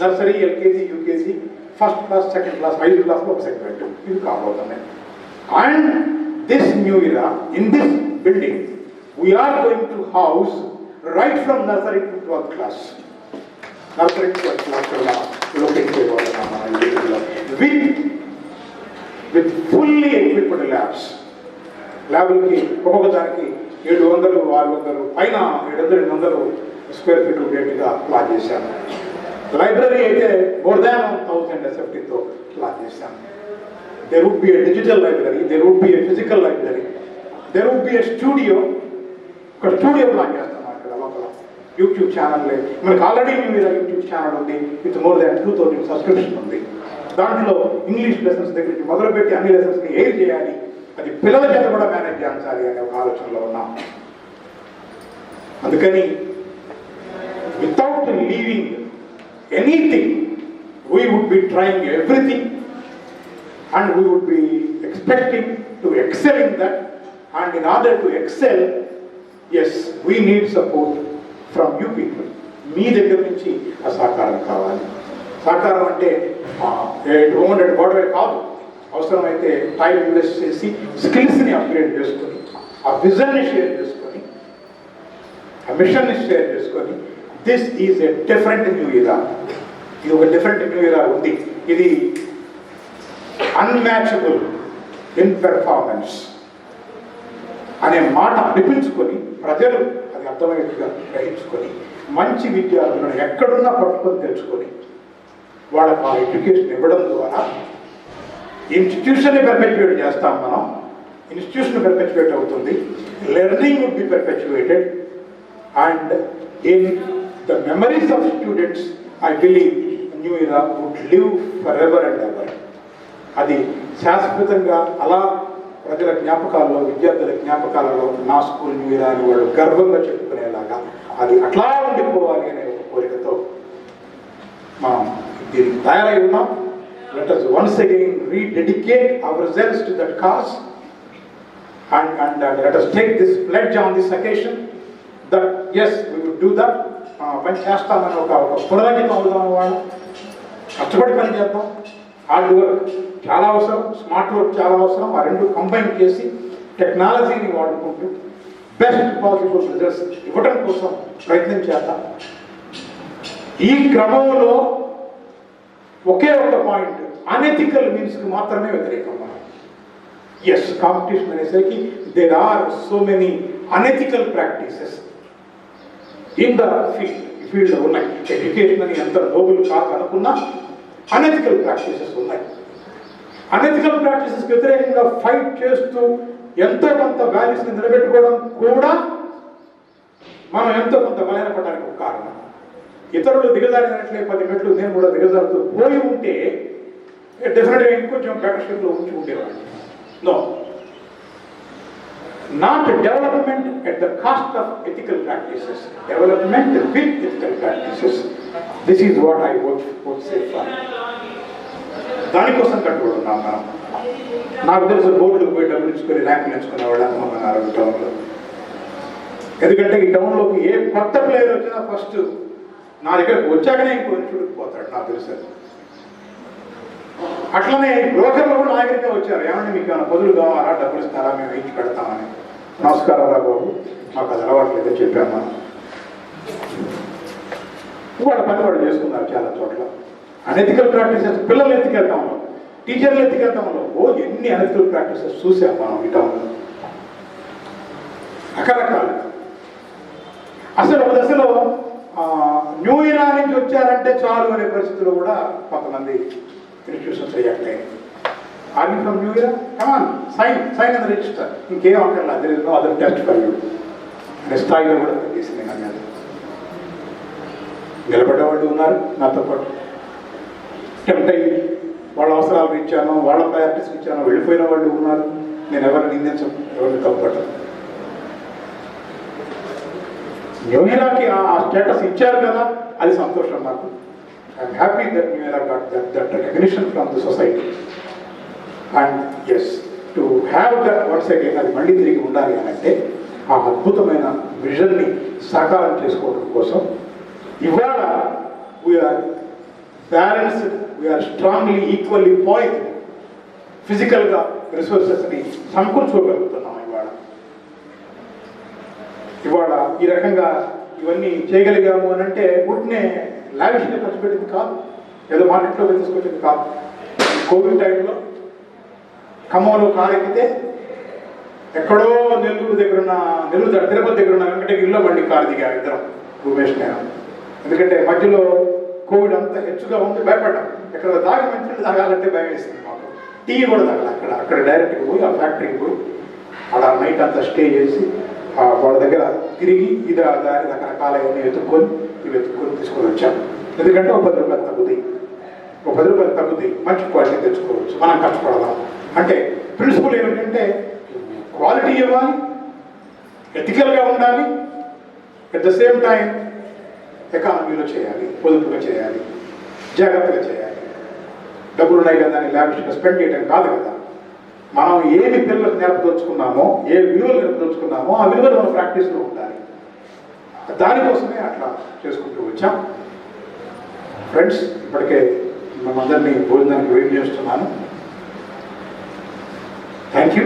nursery, LKG, UKG, first class, second class, 5 క్లాస్లో ఒక సెగ్మెంట్. ఇవి కాబోతున్నాయి. And this new era, in this building, we are going to house right from nursery to 12th class. Nursery to 12th class, with fully equipped labs. ల్యాబ్లకి ఒక్కొక్క దానికి 700, 600 పైన 700, 800 స్క్వేర్ ఫీట్ ఉండేట్టుగా ప్లాన్ చేశాను. లైబ్రరీ అయితే మోర్ దాన్ 1000 SFTతో ప్లాన్ చేశాను. There would be a digital library, there would be a physical library, there would be a studio. ఒక స్టూడియో ప్లాన్ చేస్తాం అక్కడ లోపల. యూట్యూబ్ ఛానల్ మనకు ఆల్రెడీ మీరు యూట్యూబ్ ఛానల్ ఉంది విత్ మోర్ దాన్ 2000 సబ్స్క్రిప్షన్ ఉంది. దాంట్లో ఇంగ్లీష్ లెసన్స్ దగ్గర నుంచి మొదలుపెట్టి అన్ని లెసన్స్ని ఎయిర్ చేయాలి, అది పిల్లల చేత కూడా మేనేజ్ చేయించాలి అనే ఒక ఆలోచనలో ఉన్నాం. అందుకని without leaving anything we would be trying everything. And we would be expecting to excel in that. And in order to excel, yes, we need support from you people. మీ దగ్గర నుంచి ఆ సహకారం కావాలి. సహకారం అంటే డోంట్ గొడవే కాదు. అవసరమైతే టైం ఇన్వెస్ట్ చేసి స్కిల్స్ని అప్గ్రేడ్ చేసుకొని, ఆ విజన్ని షేర్ చేసుకొని, ఆ మిషన్ని షేర్ చేసుకొని, this is a different new ఇయరా. ఇది ఒక డిఫరెంట్ న్యూ ఇయరా ఉంది. ఇది అన్మ్యాచబుల్ ఇన్ పెర్ఫార్మెన్స్ అనే మాట అనిపించుకొని, ప్రజలు అది అర్థమయ్యేట్టుగా గ్రహించుకొని, మంచి విద్యార్థులను ఎక్కడున్నా పట్టుకొని తెచ్చుకొని వాళ్ళకు ఆ ఎడ్యుకేషన్ ఇవ్వడం ద్వారా ఇన్స్టిట్యూషన్ని పెర్పెచ్యుయేట్ చేస్తాం మనం. ఇన్స్టిట్యూషన్ పెర్పెచ్యుయేట్ అవుతుంది, learning would be perpetuated, and in the memories of students I believe new era would live forever and ever. అది శాశ్వతంగా అలా ప్రజల జ్ఞాపకాల్లో, విద్యార్థుల జ్ఞాపకాలలో నా స్కూల్ న్యూ ఇయర్ అని వాళ్ళు గర్వంగా చెప్పుకునేలాగా అది అట్లా ఉండిపోవాలి అనే ఒక కోరికతో మనం దీనికి తయారై ఉన్నాం. Let us once again rededicate ourselves to that cause and let us take this pledge on this occasion that yes, we will do that. పని చేస్తామని ఒక పునరంకితం అవుదాం. వాళ్ళు కష్టపడి పని చేద్దాం, హార్డ్ వర్క్ చాలా అవసరం, స్మార్ట్ వర్క్ చాలా అవసరం. ఆ రెండు కంబైన్ చేసి టెక్నాలజీని వాడుకుంటూ బెస్ట్ పాసిబుల్ రిజల్ట్స్ ఇవ్వడం కోసం ప్రయత్నం చేద్దాం. ఈ క్రమంలో ఒకే ఒక పాయింట్, అనెథికల్ మీన్స్కి మాత్రమే వ్యతిరేకం. ఎస్, కాంపిటీషన్ అనేసరికి there are so many unethical practices in the ఫీల్డ్లో ఉన్నాయి. ఎడ్యుకేషన్ అని ఎంత నోబుల్ కాదు అనుకున్నా అనెథికల్ ప్రాక్టీసెస్ ఉన్నాయి. అనెథికల్ ప్రాక్టీసెస్కి వ్యతిరేకంగా ఫైట్ చేస్తూ ఎంతో కొంత వాల్యూస్ని నిలబెట్టుకోవడం కూడా మనం ఎంతో కొంత బలహీనపడడానికి ఒక కారణం. ఇతరులు దిగజారినట్లే 10 మెట్లు నేను కూడా దిగజారుతూ పోయి ఉంటే డెఫినెట్గా ఇంకొంచెం బెటర్ షేప్లో ఉంచి ఉండేవాడిని. No, not development at the cost of ethical practices, development with ethical practices. This is what I would say for. దానికోసం కట్టుబడి ఉన్నాం మనం. నాకు తెలుసు బోర్డులకు పోయి డబ్బులు ఇచ్చుకొని ర్యాంకులు ఎంచుకునే వాళ్ళు ఎంతమంది ఉన్నారు ఈ టౌన్లో. ఎందుకంటే ఈ టౌన్లోకి ఏ కొత్త ప్లేయర్ వచ్చినా ఫస్ట్ నా దగ్గరకు వచ్చాకనే ఇంకో చూడకపోతాడు, నాకు తెలుసు. అట్లనే బ్రోకర్లు కూడా నా దగ్గరికే వచ్చారు. ఏమంటే మీకు ఏమైనా పొదులు కావాలా, డబ్బులు ఇస్తారా, మేము ఇచ్చి పెడతామని. నమస్కారం రా బాబు, మాకు అది అలవాట్లేదో చెప్పామా. వాళ్ళ పని వాళ్ళు చేసుకున్నారు చాలా చోట్ల. అనెథికల్ ప్రాక్టీసెస్ పిల్లలు ఎత్తుకెళ్తాంలో, టీచర్లు ఎత్తుకెళ్తాంలో ఎన్ని అనెథికల్ ప్రాక్టీసెస్ చూసాం మనం ఈ టౌన్లో. రకరకాలు. అసలు ఒక దశలో న్యూ ఇయర్ నుంచి వచ్చారంటే చాలు అనే పరిస్థితుల్లో కూడా కొంతమంది ఇన్స్టిట్యూషన్స్ రియాక్ట్ అయ్యాయి. Army from New Year, come on sign and register, ఇంకేం అక్కర్లా, there is no other test for you అనే స్థాయిలో కూడా తీసింది. నా మీద నిలబడ్డ వాళ్ళు ఉన్నారు, నాతో పాటు టెంప్ట్ అయ్యి వాళ్ళ అవసరాలకు ఇచ్చాను, వాళ్ళ ప్రయారిటీస్కి ఇచ్చాను, వెళ్ళిపోయిన వాళ్ళు ఉన్నారు. నేను ఎవరిని నిందించను, ఎవరిని తప్పుపట్టను. న్యూ ఇయర్కి ఆ స్టేటస్ ఇచ్చారు కదా, అది సంతోషం నాకు. I'm happy that New Year got that recognition from the society. And yes, to have that once again, అది మళ్ళీ తిరిగి ఉండాలి అని అంటే ఆ అద్భుతమైన విజన్ని సాకారం చేసుకోవడం కోసం ఇవాళ we're balanced, we're strongly equally point. ఫిజికల్గా రిసోర్సెస్ని సమకూర్చుకోగలుగుతున్నాం ఇవాళ ఈ రకంగా ఇవన్నీ చేయగలిగాము అని అంటే ఉట్నే లావిష్గా ఖర్చు పెట్టింది కాదు, ఏదో మార్కెట్లో తీసుకొచ్చింది కాదు. కోవిడ్ టైంలో ఖమ్మంలో కారు ఎక్కితే ఎక్కడో నెల్లూరు తిరుపతి దగ్గర ఉన్న వెంకటగిరిలో మళ్ళీ కారు దిగారు ఇద్దరం, భూమేష్ నేను. ఎందుకంటే మధ్యలో కోవిడ్ అంత హెచ్చుగా ఉంది, భయపడ్డాం. ఎక్కడ మంచి తాగాలంటే భయం వేసింది మాకు. టీ కూడా తాగాలి అక్కడ డైరెక్ట్గా పోయి ఆ ఫ్యాక్టరీకి పోయి అలా నైట్ అంతా స్టే చేసి వాళ్ళ దగ్గర తిరిగి ఇది దారి రకరకాలవన్నీ వెతుక్కొని తీసుకొని వచ్చాం. ఎందుకంటే ఒక 10 రూపాయలు తగ్గుతాయి, మంచి క్వాలిటీ తెచ్చుకోవచ్చు, మనం కష్టపడదాం అంటే. ప్రిన్సిపల్ ఏమిటంటే క్వాలిటీ ఇవ్వాలి, ఎథికల్గా ఉండాలి, అట్ ద సేమ్ టైం ఎకానమీలో చేయాలి, పొదుపుగా చేయాలి, జాగ్రత్తగా చేయాలి. డబ్బులు ఉన్నాయి కదా అని లావిష్గా స్పెండ్ చేయడం కాదు కదా. మనం ఏమి పిల్లలకు నేర్పదలుచుకున్నామో, ఏ విలువలు నేర్పదలుచుకున్నామో ఆ విలువలు మన ప్రాక్టీస్లో ఉండాలి. దానికోసమే అట్లా చేసుకుంటూ వచ్చాం. ఫ్రెండ్స్, ఇప్పటికే మనందరినీ భోజనానికి వెయిట్ చేస్తున్నాను. Thank you.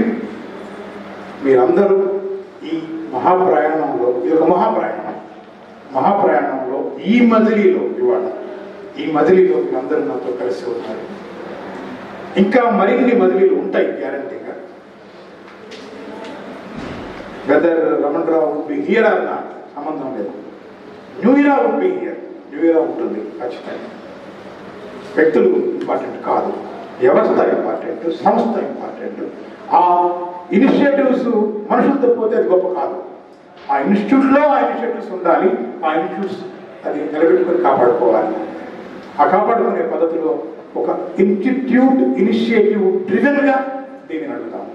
మీరందరూ ఈ మహాప్రయాణంలో, ఇది ఒక మహాప్రయాణంలో ఈ మజిలీలో మీరందరూ నాతో కలిసి ఉన్నారు. ఇంకా మరిన్ని మజిలీలు ఉంటాయి గ్యారంటీగా. Weather Raman Rao would be here or not సంబంధం లేదు. New Year would be here, New Year ఉంటుంది ఖచ్చితంగా. వ్యక్తులు ఇంపార్టెంట్ కాదు, వ్యవస్థ ఇంపార్టెంట్, సంస్థ ఇంపార్టెంట్. ఆ ఇనిషియేటివ్స్ మనుషులతో పోతే అది గొప్ప కాదు. ఆ ఇన్స్టిట్యూట్లో ఆ ఇనిషియేటివ్స్ ఉండాలి. ఆ ఇన్స్టిట్యూట్స్ అది నిలబెట్టుకొని కాపాడుకోవాలి. ఆ కాపాడుకునే పద్ధతిలో ఒక ఇన్స్టిట్యూట్ ఇనిషియేటివ్ డ్రివెన్గా దీన్ని నడుపుతాము.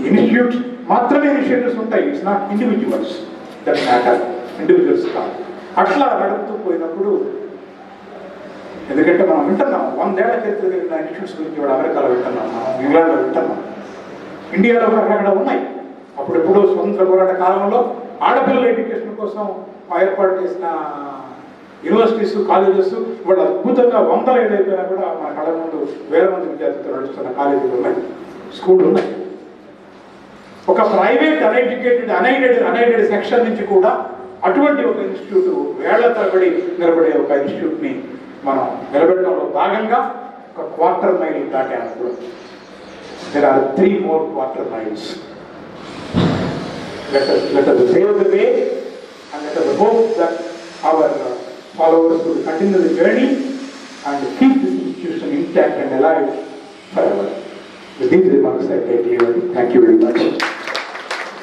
ఇన్స్టిట్యూట్స్ మాత్రమే ఇనిషియేటివ్స్ ఉంటాయి, it's not individuals that matter, individuals కాదు. అట్లా నడుపుతూ పోయినప్పుడు, ఎందుకంటే మనం వింటున్నాం 100 ఏళ్ల చరిత్ర కలిగిన ఇన్స్టిట్యూట్స్ గురించి కూడా అమెరికాలో వింటున్నాం, మనం ఇంగ్లాండ్లో వింటున్నాం, ఇండియాలో కూడా అక్కడ ఉన్నాయి. అప్పుడెప్పుడు స్వతంత్ర పోరాట కాలంలో ఆడపిల్లల ఎడ్యుకేషన్ కోసం ఏర్పాటు చేసిన యూనివర్సిటీస్ కాలేజెస్ ఇవాళ అద్భుతంగా వందల ఏదైపోయినా కూడా మన కళ్ళ ముందు వేల మంది విద్యార్థులతో నడుస్తున్న కాలేజీలు ఉన్నాయి, స్కూళ్ళు ఉన్నాయి. ఒక ప్రైవేట్ అన్ఎయిడెడ్ సెక్షన్ నుంచి కూడా అటువంటి ఒక ఇన్స్టిట్యూట్ వేళ్ల తరబడి నిలబడే ఒక ఇన్స్టిట్యూట్ని మనం నిలబెట్టడంలో భాగంగా ఒక క్వార్టర్ మైల్ దాటాము కూడా. There are 3 more quarter miles. Let us pave the way and let us hope that our followers will continue the journey and keep this institution intact and alive forever. With these remarks, I take leave. Thank you very much.